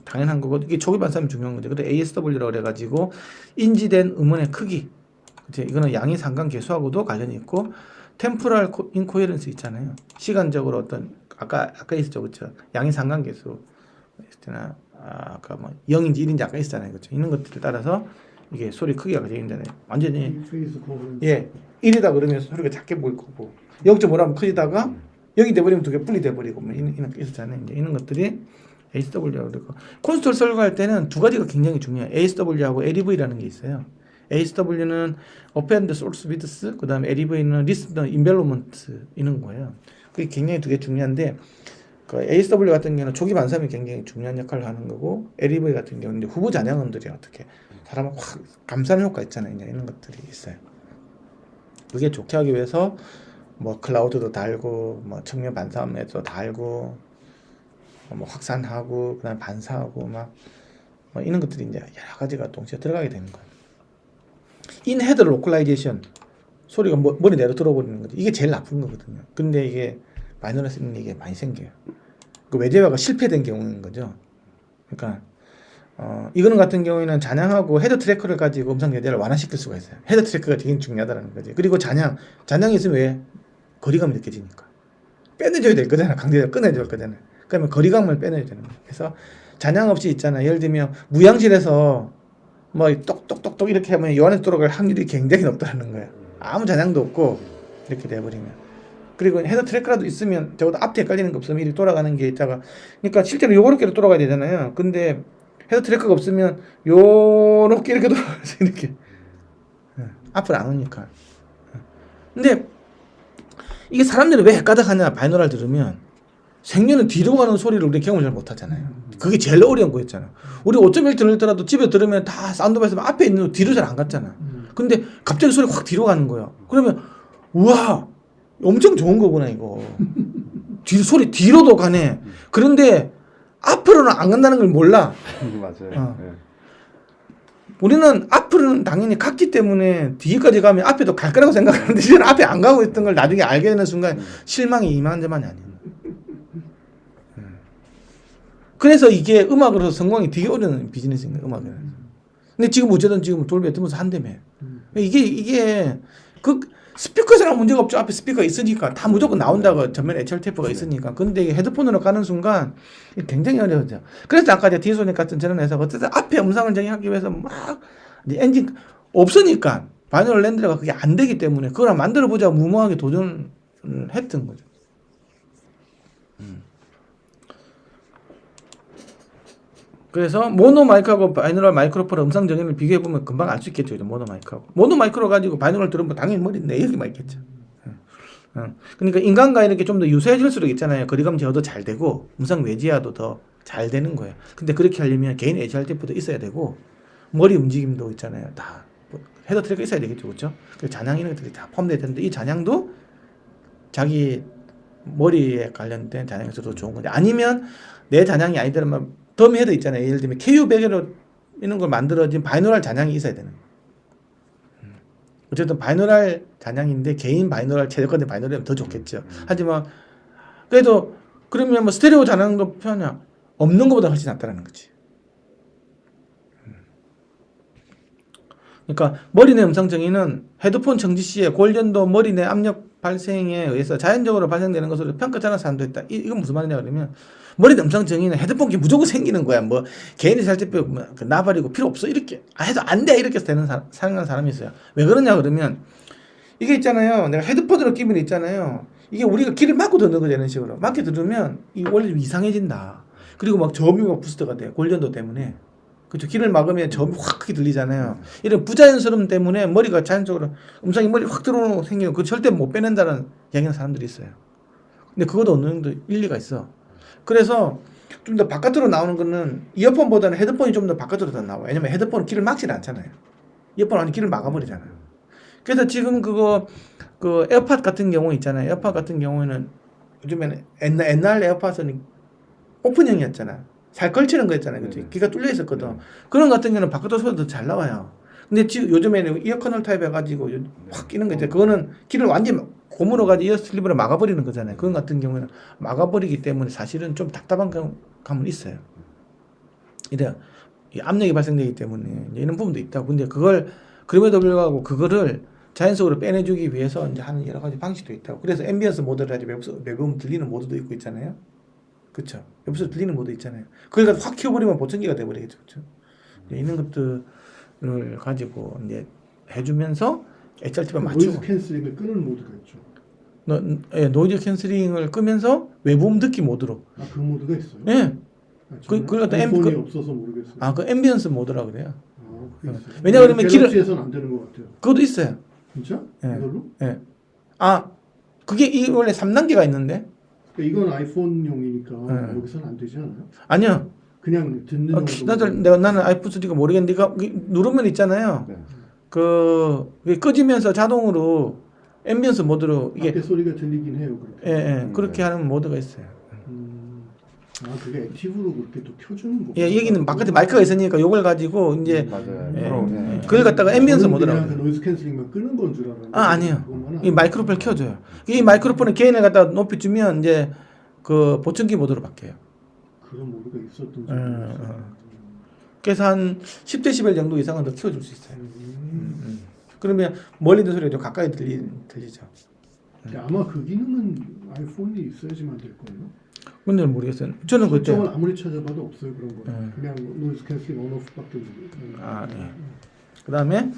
Speaker 1: 당연한 거고 이게 초기 반사함이 중요한 거죠. 근데 ASW라고 그래가지고 인지된 음원의 크기, 그치? 이거는 양의 상관 계수하고도 관련이 있고 템포럴 인코헤런스 있잖아요. 시간적으로 어떤 아까 있었죠, 그렇죠? 양의 상관 계수 있잖아. 아까 뭐 0인지 1인지 아까 있었잖아요, 그렇죠? 있는 것들에 따라서 이게 소리 크기가 되잖아요. 완전히
Speaker 2: 페이스 코어런스.
Speaker 1: 1이다 그러면 소리가 작게 보일 거고 0.5라면 커지다가 0이 돼버리면 두 개 분리돼 버리고 뭐 이런 게 있었잖아요. 이제 이런 것들이 ASW라고 그러고 콘솔 설계할 때는 두 가지가 굉장히 중요해요. ASW하고 LEV라는 게 있어요. ASW는 Append Source Width, 그 다음에 LEV는 Listen Envelopment 이런 거예요. 그게 굉장히 두 개 중요한데 그 ASW 같은 경우는 초기 반사음이 굉장히 중요한 역할을 하는 거고 LEV 같은 경우는 이제 후보 잔향음들이 어떻게 사람을 확 감싸는 효과 있잖아요. 이제 이런 것들이 있어요. 그게 좋게 하기 위해서 뭐 클라우드도 달고 뭐 측면 반사음에도 달고 뭐 확산하고 그다음에 반사하고 막 뭐 이런 것들이 이제 여러 가지가 동시에 들어가게 되는 거예요. 인헤드 로컬라이제이션 소리가 머리 내려 들어버리는 거지. 이게 제일 나쁜 거거든요. 근데 이게 마이너스 쓰는 이게 많이 생겨요. 그 외제화가 실패된 경우인 거죠. 그러니까 이거는 같은 경우에는 잔향하고 헤드 트래커를 가지고 음성 외제를 완화시킬 수가 있어요. 헤드 트래커가 되게 중요하다는 거지. 그리고 잔향이 있으면 왜 거리감이 느껴지니까 빼내줘야 될 거잖아. 강제적으로 꺼내줘야 될 거잖아. 그러면 거리감을 빼내야 되는 거예요. 그래서 잔향 없이 있잖아. 예를 들면 무향실에서 뭐 똑똑똑똑 이렇게 하면 요 안에 들어갈 확률이 굉장히 높다는 거예요. 아무 잔향도 없고 이렇게 돼버리면. 그리고 헤드 트래커라도 있으면 적어도 앞뒤에 깔리는 거 없으면 이렇게 돌아가는 게 있다가 그러니까 실제로 요렇게 돌아가야 되잖아요. 근데 헤드 트래커가 없으면 요렇게 이렇게 돌아가서 이렇게 앞으로 안 오니까. 근데 이게 사람들이 왜 헷가닥하냐 바이노럴 들으면 생년은 뒤로 가는 소리를 우리 경험을 잘 못하잖아요. 그게 제일 어려운 거였잖아. 우리 5.1 들을 때라도 집에 들으면 다 사운드바에서 앞에 있는 거 뒤로 잘 안 갔잖아. 근데 갑자기 소리 확 뒤로 가는 거야. 그러면 우와 엄청 좋은 거구나 이거. 소리 뒤로도 가네. 그런데 앞으로는 안 간다는 걸 몰라.
Speaker 4: 맞아요. 네.
Speaker 1: 우리는 앞으로는 당연히 갔기 때문에 뒤에까지 가면 앞에도 갈 거라고 생각하는데 실은 앞에 안 가고 있던 걸 나중에 알게 되는 순간 실망이 이만저만이 아니에요. 그래서 이게 음악으로서 성공이 되게 어려운 비즈니스인 거예요. 음악에는. 근데 지금 어쨌든 지금 돌베 들면서 한다며. 이게 그 스피커에서는 문제가 없죠. 앞에 스피커가 있으니까 다 무조건 나온다고 전면에 HL 테이프가 있으니까. 근데 이게 헤드폰으로 가는 순간 굉장히 어려워져. 그래서 아까 제가 디소닉 같은 저런 회사가 어쨌든 앞에 음성을 정의하기 위해서 막 엔진 없으니까 바이너럴 랜드가 그게 안 되기 때문에 그걸 만들어 보자 무모하게 도전을 했던 거죠. 그래서 모노 마이크하고 바이너럴 마이크로폰의 음성 정의를 비교해 보면 금방 알 수 있겠죠. 모노 마이크하고 모노 마이크로 가지고 바이너럴 들으면 당연히 머리 내 여기만 있겠죠. 그러니까 인간과 이렇게 좀 더 유사해질수록 있잖아요. 거리감 제어도 잘 되고 음성 외지화도 더 잘 되는 거예요. 근데 그렇게 하려면 개인 HR 테이프도 있어야 되고 머리 움직임도 있잖아요. 다 헤더 트랙이 있어야 되겠죠, 그렇죠? 그 잔향 이런 것들이 다 포함돼야 되는데 이 잔향도 자기 머리에 관련된 잔향에서도 좋은 건데 아니면 내 잔향이 아니더라면 덤 헤더 있잖아요. 예를 들면 KU100으로 이런 걸 만들어진 바이노럴 잔향이 있어야 되는 거예요. 어쨌든 바이노럴 잔향인데 개인 바이노럴 최저권의 바이노럴이면 더 좋겠죠. 하지만 그래도 그러면 뭐 스테레오 잔향도 편하냐? 없는 것보다 훨씬 낫다는 거지. 그러니까 머리 내 음성 정의는 헤드폰 정지 시에 골전도 머리 내 압력 발생에 의해서 자연적으로 발생되는 것으로 평가하는 사람도 있다. 이건 무슨 말이냐 그러면 머리 내 음성 정의는 헤드폰이 무조건 생기는 거야. 뭐 개인이 살때 나발이고 필요 없어 이렇게 해도 안 돼 이렇게 되는 사용하는 사람이 있어요. 왜 그러냐 그러면 이게 있잖아요. 내가 헤드폰으로 끼면 있잖아요. 이게 우리가 귀를 막고 듣는 거죠. 이런 식으로 막게 들으면 이게 원래 좀 이상해진다. 그리고 막 저음이 막 부스터가 돼. 골전도 때문에. 그렇죠. 귀를 막으면 저음이 확 크게 들리잖아요. 이런 부자연스러움 때문에 머리가 자연적으로 음성이 머리 확 들어오는 생기고 그 절대 못 빼낸다는 얘기하는 사람들이 있어요. 근데 그것도 어느 정도 일리가 있어. 그래서 좀 더 바깥으로 나오는 거는 이어폰보다는 헤드폰이 좀 더 바깥으로 더 나와요. 왜냐면 헤드폰은 길을 막질 않잖아요. 이어폰은 완전 길을 막아버리잖아요. 그래서 지금 그 에어팟 같은 경우 있잖아요. 에어팟 같은 경우에는 요즘에는 옛날 에어팟은 오픈형이었잖아. 잘 걸치는 거 있잖아요. 그치? 귀가 뚫려 있었거든. 그런 같은 경우는 바깥으로 소리도 잘 나와요. 근데 지금 요즘에는 이어커널 타입 해가지고 확 끼는 거 있잖아요. 그거는 귀를 완전 고무로 가지고 이어슬립으로 막아버리는 거잖아요. 그런 같은 경우는 막아버리기 때문에 사실은 좀 답답한 감은 있어요. 이래 이 압력이 발생되기 때문에 이제 이런 부분도 있다고. 근데 그걸 그럼에도 불구하고 그거를 자연적으로 빼내주기 위해서 이제 하는 여러 가지 방식도 있다고. 그래서 앰비언스 모드를 하지 외부음 들리는 모드도 있고 있잖아요. 그렇죠. 옆에서 들리는 모드 있잖아요. 그걸 가지고 확 키워버리면 보청기가 돼버리겠죠. 그렇죠. 이런 것들을 가지고 이제 해주면서 HRT만 맞추고.
Speaker 2: 노이즈 캔슬링을 끄는 모드가 있죠.
Speaker 1: 노이즈 캔슬링을 끄면서 외부음 듣기 모드로.
Speaker 2: 아, 그 모드가 있어요?
Speaker 1: 예.
Speaker 2: 그걸 갖다 아이폰이 없어서 모르겠어요.
Speaker 1: 그 앰비언스 모드라고 그래요.
Speaker 2: 그게 있어요.
Speaker 1: 왜냐하면
Speaker 2: 갤럭시에서는 안 되는 것 같아요.
Speaker 1: 그것도 있어요.
Speaker 2: 진짜?
Speaker 1: 예.
Speaker 2: 이걸로?
Speaker 1: 예. 그게 원래 3단계가 있는데.
Speaker 2: 그러니까 이건 아이폰용이니까
Speaker 1: 네.
Speaker 2: 여기서는 안 되지 않아요?
Speaker 1: 아니요.
Speaker 2: 그냥 듣는 정도.
Speaker 1: 나는 아이폰 쓰니까 모르겠는데 이거 누르면 있잖아요.
Speaker 4: 네.
Speaker 1: 그게 꺼지면서 자동으로 앰비언스 모드로 이게
Speaker 2: 앞에 소리가 들리긴 해요. 그렇게.
Speaker 1: 그렇게 하는 모드가 있어요.
Speaker 2: 그게 액티브로 그렇게 또 켜주는 거.
Speaker 1: 예, 여기는 바깥에 마이크가 있으니까 이걸 가지고 이제
Speaker 4: 맞아요.
Speaker 1: 예.
Speaker 4: 프로, 예.
Speaker 1: 그걸 갖다가 앰비언스 모드라고.
Speaker 2: 그냥 그 노이즈 캔슬링만 끄는 건 줄 알았는데.
Speaker 1: 아니에요.
Speaker 2: 그것만은
Speaker 1: 이 마이크로폰을 켜줘요. 이 마이크로폰을 게인을 갖다 높이 주면 이제 그 보청기 모드로 바뀌어요.
Speaker 2: 그런 모드가 있었던 줄
Speaker 1: 음,
Speaker 2: 알았어요.
Speaker 1: 그래서 한 10데시벨 정도 이상은 더 키워줄 수 있어요. 그러면 멀리 있는 소리가 좀 가까이 들리죠.
Speaker 2: 아마 그 기능은 아이폰이 있어야지만 될 거예요.
Speaker 1: 근데 모르겠어요. 저는 그때
Speaker 2: 설정을 아무리 찾아봐도 없어요 그런 거.
Speaker 1: 네.
Speaker 2: 그냥 노이즈 캔슬링 온오프밖에 모르겠어요.
Speaker 1: 네. 그다음에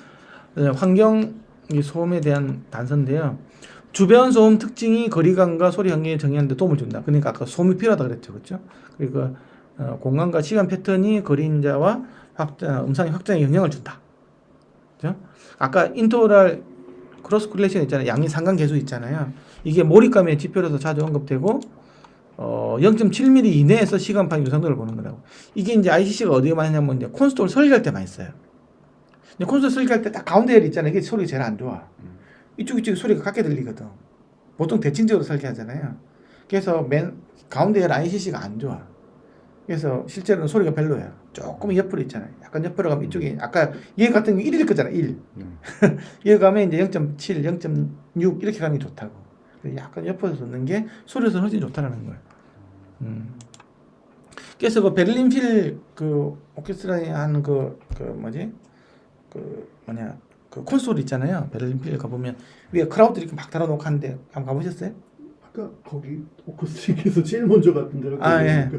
Speaker 1: 환경 소음에 대한 단서인데요. 주변 소음 특징이 거리감과 소리 환경에 정의하는 데 도움을 준다. 그러니까 아까 소음이 필요하다 그랬죠. 그렇죠? 그리고 공간과 시간 패턴이 그림자와 음상의 확장에 영향을 준다. 그렇죠? 아까 인터럴 크로스 콜레이션 있잖아요. 양의 상관 계수 있잖아요. 이게 몰입감의 지표로서 자주 언급되고 0.7mm 이내에서 시간판 유상도를 보는 거라고. 이게 이제 ICC가 어디에 많이 하냐면 이제 콘솔 설계할 때 많이 써요. 근데 콘솔 설계할 때 딱 가운데 있잖아요. 이게 소리가 제일 안 좋아. 이쪽 소리가 같게 들리거든. 보통 대칭적으로 설계하잖아요. 그래서 맨 가운데 ICC가 안 좋아. 그래서 실제로는 소리가 별로예요. 조금 옆으로 있잖아요. 약간 옆으로 가면 이쪽에 아까 얘 같은 게 1일 거잖아. 1. 얘 가면 이제 0.7, 0.6 이렇게 가는 게 좋다고. 약간 옆으로 듣는 게 소리에서 훨씬 좋다라는 거예요. 그래서 그 베를린 필 그 오케스트라에 하는 그 콘솔 있잖아요. 베를린 필 가보면 위에 크라우드 이렇게 막 달아놓고 하는데 한번 가보셨어요?
Speaker 2: 아까 거기 오커스트릭에서 제일 먼저 갔던 데가
Speaker 1: 예.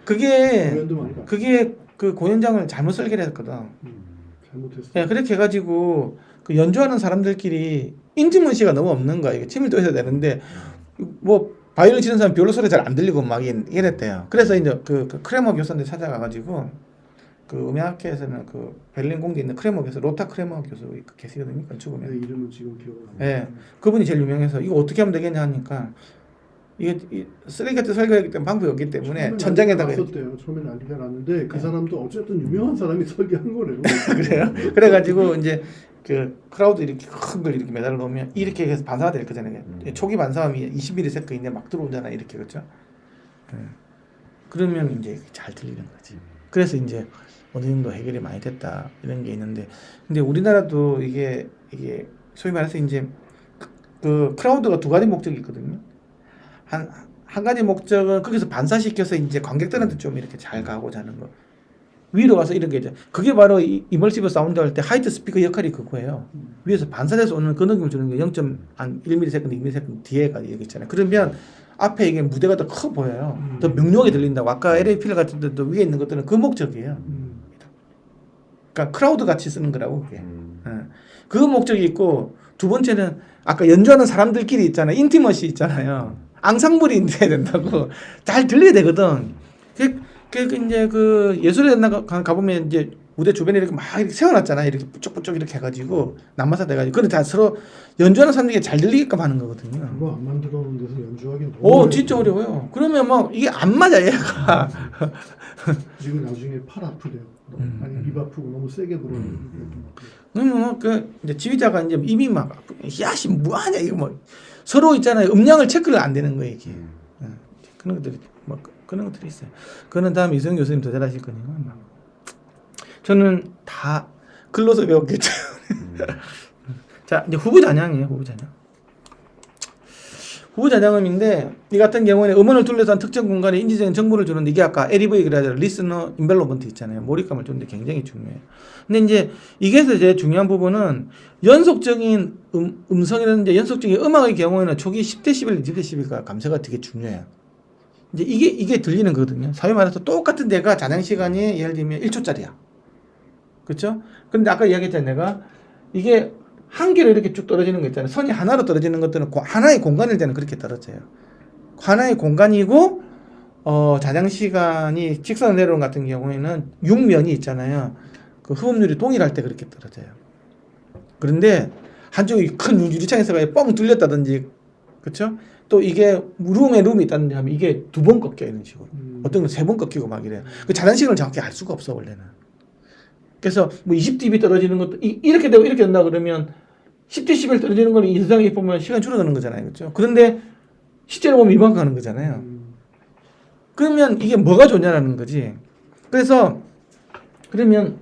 Speaker 1: 그게
Speaker 2: 공연도 많이 갔어요.
Speaker 1: 그게 그 공연장을 잘못 설계를 했거든.
Speaker 2: 잘못했어요.
Speaker 1: 예, 그렇게 해가지고 그 연주하는 사람들끼리 인티머시가 너무 없는 거야. 이게 침을 떠야 되는데 뭐 바이올린 치는 사람 비올라 소리 잘 안 들리고 막 이랬대요. 그래서 이제 그 크레머 교수한테 찾아가가지고 그 음악학회에서는 그 베를린 공대에 있는 크레머 교수, 로타 크레머 교수 계시거든요. 건축음에.
Speaker 2: 내 이름은 지금 기억 안 나요.
Speaker 1: 예, 그분이 제일 유명해서 이거 어떻게 하면 되겠냐 하니까 이게 쓰레기 같은 설계하기 때문에 방법이 없기 때문에 천장에다가
Speaker 2: 났었대요. 처음에 난리가 났는데 그
Speaker 1: 네.
Speaker 2: 사람도 어쨌든 유명한 사람이 설계한 거래요.
Speaker 1: 그래요? 그래가지고 이제 그 크라우드 이렇게 큰 걸 이렇게 매달아 놓으면 이렇게 해서 반사가 될 거잖아요. 초기 반사음이 20ms 이내 막 들어오잖아요. 이렇게 그렇죠? 그러면 이제 잘 들리는 거지. 그래서 이제 어느 정도 해결이 많이 됐다 이런 게 있는데, 근데 우리나라도 이게 소위 말해서 이제 그 크라우드가 두 가지 목적이 있거든요. 한 가지 목적은 거기서 반사시켜서 이제 관객들한테 좀 이렇게 잘 가고자 하는 거. 위로 가서 이런 게 이제 그게 바로 이멀시브 사운드 할 때 하이트 스피커 역할이 그거예요. 위에서 반사돼서 오는 그 느낌을 주는 게 0.1ms, 2ms 뒤에가 여기 있잖아요. 그러면 앞에 이게 무대가 더 커 보여요. 더 명료하게 들린다고. 아까 LA 필 같은 데도 위에 있는 것들은 그 목적이에요. 그러니까 크라우드 같이 쓰는 거라고 그게. 그 목적이 있고, 두 번째는 아까 연주하는 사람들끼리 있잖아요. 인티머시 있잖아요. 앙상블이 돼야 된다고. 잘 들려야 되거든. 그 이제 그 예술에 가보면 이제 무대 주변에 이렇게 막 이렇게 세워놨잖아요. 이렇게 뿌쩍뿌쩍 이렇게 해가지고 난마사 돼가지고 그걸 다 서로 연주하는 사람들이 잘 들리게끔 하는 거거든요.
Speaker 2: 그거 안 만들어 놓은 데서 연주하기는 너무
Speaker 1: 오
Speaker 2: 어려워요.
Speaker 1: 진짜 어려워요. 그러면 막 이게 안 맞아 얘가.
Speaker 2: 그리고 나중에 팔 아프대요. 아니 입 아프고 너무 세게 불어요.
Speaker 1: 그러면 그 이제 지휘자가 이제 입이 막 야씨 뭐하냐 이거 뭐 서로 있잖아요. 음량을 체크를 안 되는 거예요 이게. 그런 것들이 뭐 그런 것들이 있어요. 그는 다음 이성 교수님 더 잘하실 거니까. 저는 다 글로서 배웠겠죠. 자 이제 후부잔향이에요. 후부잔향음인데 이 같은 경우에는 음원을 둘러싼 특정 공간에 인지적인 정보를 주는데 이게 아까 LEV 그래야 리스너 인벨로먼트 있잖아요. 몰입감을 주는데 굉장히 중요해요. 근데 이제 이게서 제일 중요한 부분은 연속적인 음성이라든지 연속적인 음악의 경우에는 초기 10대 11, 20대 11가 감소가 되게 중요해요. 이제 이게 들리는 거거든요. 사회 말해서 똑같은 데가 잔향 시간이 예를 들면 1초짜리야. 그렇죠? 근데 아까 이야기했잖아요. 내가 이게 한 개로 이렇게 쭉 떨어지는 거 있잖아요. 선이 하나로 떨어지는 것들은 하나의 공간일 때는 그렇게 떨어져요. 하나의 공간이고 잔향 시간이 직선으로 내려오는 같은 경우에는 6면이 있잖아요. 그 흡음률이 동일할 때 그렇게 떨어져요. 그런데 한쪽이 큰 유리창에서 뻥 뚫렸다든지, 그렇죠? 또 이게 룸이 있다든지 하면 이게 2번 꺾여 이런 식으로. 어떤 건 3번 꺾이고 막 이래요. 그 잔향 시간을 정확히 알 수가 없어 원래는. 그래서 뭐 20dB 떨어지는 것도 이렇게 되고 이렇게 된다 그러면 10대 11 떨어지는 걸 인상에 보면 시간 줄어드는 거잖아요. 그렇죠? 그런데 실제로 보면 이만큼 가는 거잖아요. 그러면 이게 뭐가 좋냐라는 거지. 그래서 그러면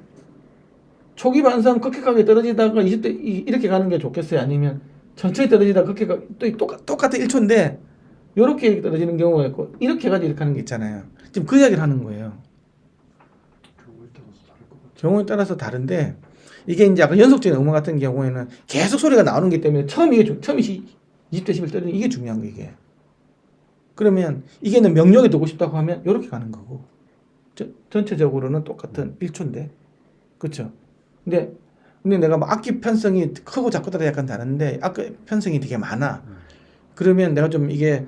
Speaker 1: 초기 반성 급격하게 떨어지다가 20대 이렇게 가는 게 좋겠어요? 아니면 천천히 떨어지다가 급격하게 또 똑같은 1초인데 이렇게 떨어지는 경우가 있고 이렇게 해가지고 이렇게 하는 게 있잖아요. 지금 그 이야기를 하는 거예요. 경우에 따라서 다른데 이게 이제 아까 연속적인 음악 같은 경우에는 계속 소리가 나오는 게 때문에 처음이 20대 11 떨어지는 이게 중요한 거 이게. 그러면 이게는 명령이 듣고 싶다고 하면 이렇게 가는 거고 전체적으로는 똑같은 1초인데 그렇죠? 근데 내가 뭐 악기 편성이 크고 작고 따라 약간 다른데 악기 편성이 되게 많아. 그러면 내가 좀 이게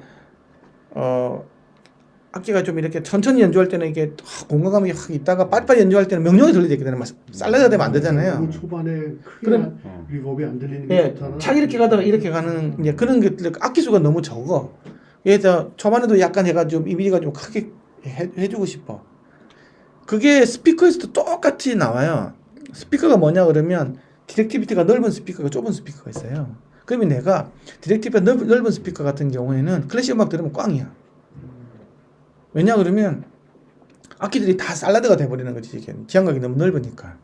Speaker 1: 악기가 좀 이렇게 천천히 연주할 때는 이게 공간감이 확 있다가 빨리빨리 연주할 때는 명령이 들리게 되는 막 살라가 되면 안 되잖아요.
Speaker 2: 초반에 크게
Speaker 1: 그럼
Speaker 2: 리버브이 안 들리는 게
Speaker 1: 예,
Speaker 2: 좋다나.
Speaker 1: 착 이렇게 가다가 이렇게 가는 이제 그런 것들 악기 수가 너무 적어. 그래서 초반에도 약간 해가지고 이미지가 좀 크게 해주고 싶어. 그게 스피커에서도 똑같이 나와요. 스피커가 뭐냐 그러면 디렉티비티가 넓은 스피커가 좁은 스피커가 있어요. 그러면 내가 디렉티비티가 넓은 스피커 같은 경우에는 클래식 음악 들으면 꽝이야. 왜냐 그러면 악기들이 다 살라드가 돼버리는 거지. 이게 지향각이 너무 넓으니까.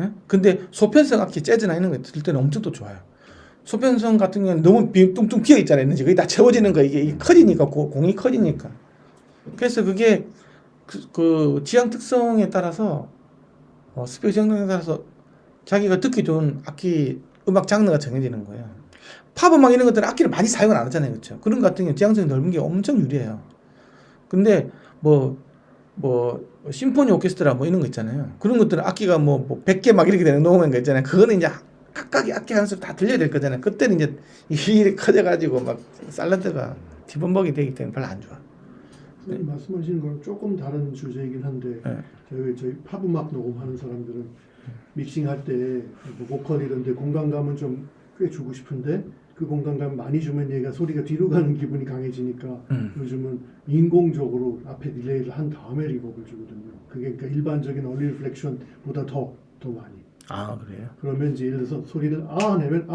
Speaker 1: 예? 근데 소편성 악기 재즈나 이런 거 들을 때는 엄청 또 좋아요. 소편성 같은 경우는 너무 뚱뚱 비어 있잖아요. 거기 다 채워지는 거 이게 커지니까 공이 커지니까. 그래서 그게 그 지향 특성에 따라서 스피커 지향 특성에 따라서 자기가 듣기 좋은 악기 음악 장르가 정해지는 거예요. 팝 음악 이런 것들은 악기를 많이 사용을 안 하잖아요. 그렇죠? 그런 것 같은 경우 지향성이 넓은 게 엄청 유리해요. 근데 뭐 심포니 오케스트라 뭐 이런 거 있잖아요. 그런 것들은 악기가 뭐 100개 막 이렇게 되는 녹음한 거 있잖아요. 그거는 이제 각각의 악기 한 소리 다 들려야 될 거잖아요. 그때는 이제 일이 커져가지고 막 살라드가 뒤범벅이 되기 때문에 별로 안 좋아.
Speaker 2: 선생님 말씀하시는 거랑 조금 다른 주제이긴 한데
Speaker 1: 네.
Speaker 2: 저희 팝 음악 녹음하는 사람들은 믹싱할 때 뭐 보컬 이런 데 공간감은 좀 꽤 주고 싶은데 그 공간감 많이 주면 얘가 소리가 뒤로 가는 기분이 강해지니까 요즘은 인공적으로 앞에 딜레이를 한 다음에 리버브를 주거든요. 그게 그러니까 일반적인 얼리 리플렉션보다 더 많이.
Speaker 1: 아 그래요?
Speaker 2: 그러면 이제 예를 들어서 소리를 내면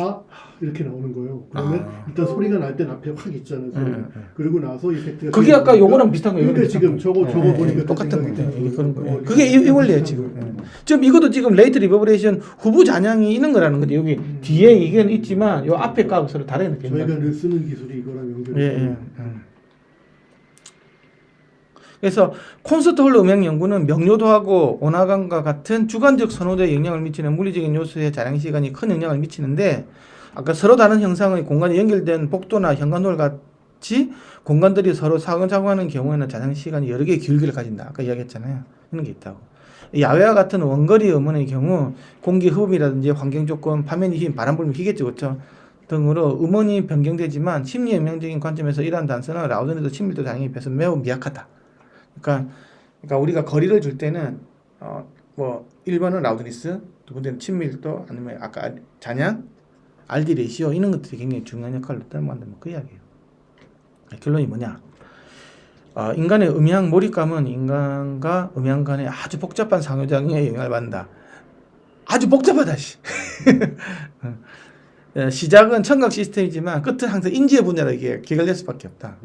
Speaker 2: 이렇게 나오는 거예요. 그러면 일단 소리가 날 땐 앞에 확 있잖아요. 그리고 나서 이펙트가
Speaker 1: 그게 아까 요거랑 비슷한 거예요.
Speaker 2: 그러니까 지금 저거 보니까
Speaker 1: 똑같은 거예요. 이게 그런 거예요.
Speaker 2: 어,
Speaker 1: 그게 이 원리예요 지금. 지금 이것도 지금 레이트 리버브레이션 후부 잔향이 있는 거라는 거죠. 여기 뒤에 이게 있지만 요 앞에 값 서로 다르게 느껴진다.
Speaker 2: 저희가 늘 쓰는 기술이 이거랑 연결이
Speaker 1: 예. 그래서 콘서트 홀 음향 연구는 명료도하고 온화감과 같은 주관적 선호도에 영향을 미치는 물리적인 요소의 잔향 시간이 큰 영향을 미치는데 아까 서로 다른 형상의 공간이 연결된 복도나 현관홀 같이 공간들이 서로 사근사근하는 경우에는 잔향 시간이 여러 개의 기울기를 가진다. 아까 이야기했잖아요. 이런 게 있다고. 야외와 같은 원거리 음원의 경우 공기 흡음이라든지 환경 조건, 파면이 힘, 바람 불면 희겠죠, 그렇죠? 등으로 음원이 변경되지만 심리 영향적인 관점에서 이러한 단서는 라우드네도 친밀도 잔향에 비해서 매우 미약하다. 그러니까 우리가 거리를 줄 때는 뭐 1번은 라우드니스, 두 번째는 친밀도, 아니면 아까 잔향, RD 레시오 이런 것들이 굉장히 중요한 역할을 했다는 그 이야기예요. 결론이 뭐냐? 인간의 음향 몰입감은 인간과 음향 간의 아주 복잡한 상호작용에 영향을 받는다. 아주 복잡하다. 시작은 청각 시스템이지만 끝은 항상 인지의 분야로 이게 개결될 수밖에 없다.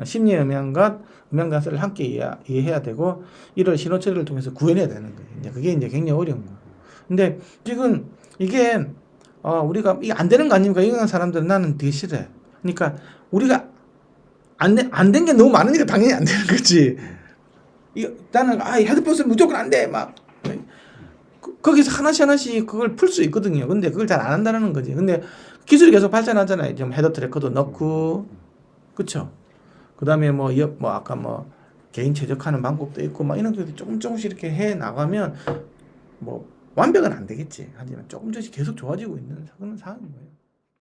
Speaker 1: 심리의 음향과 음향 단서를 함께 이해해야 되고 이를 신호 처리를 통해서 구현해야 되는 거예요. 이제 그게 이제 굉장히 어려운 거예요. 근데 지금 이게 우리가 이게 안 되는 거 아닙니까? 이런 사람들은 나는 되게 싫어해. 그러니까 우리가 안 된 게 너무 많으니까 당연히 안 되는 거지. 나는 헤드폰 쓰면 무조건 안 돼. 막 거기서 하나씩 그걸 풀 수 있거든요. 근데 그걸 잘 안 한다는 거지. 근데 기술이 계속 발전하잖아요. 지금 헤더 트래커도 넣고, 그렇죠. 그다음에 뭐 아까 뭐 개인 최적화하는 방법도 있고, 막 이런 것들 조금씩 이렇게 해 나가면 뭐 완벽은 안 되겠지. 하지만 조금씩 계속 좋아지고 있는 그런 상황인 거예요.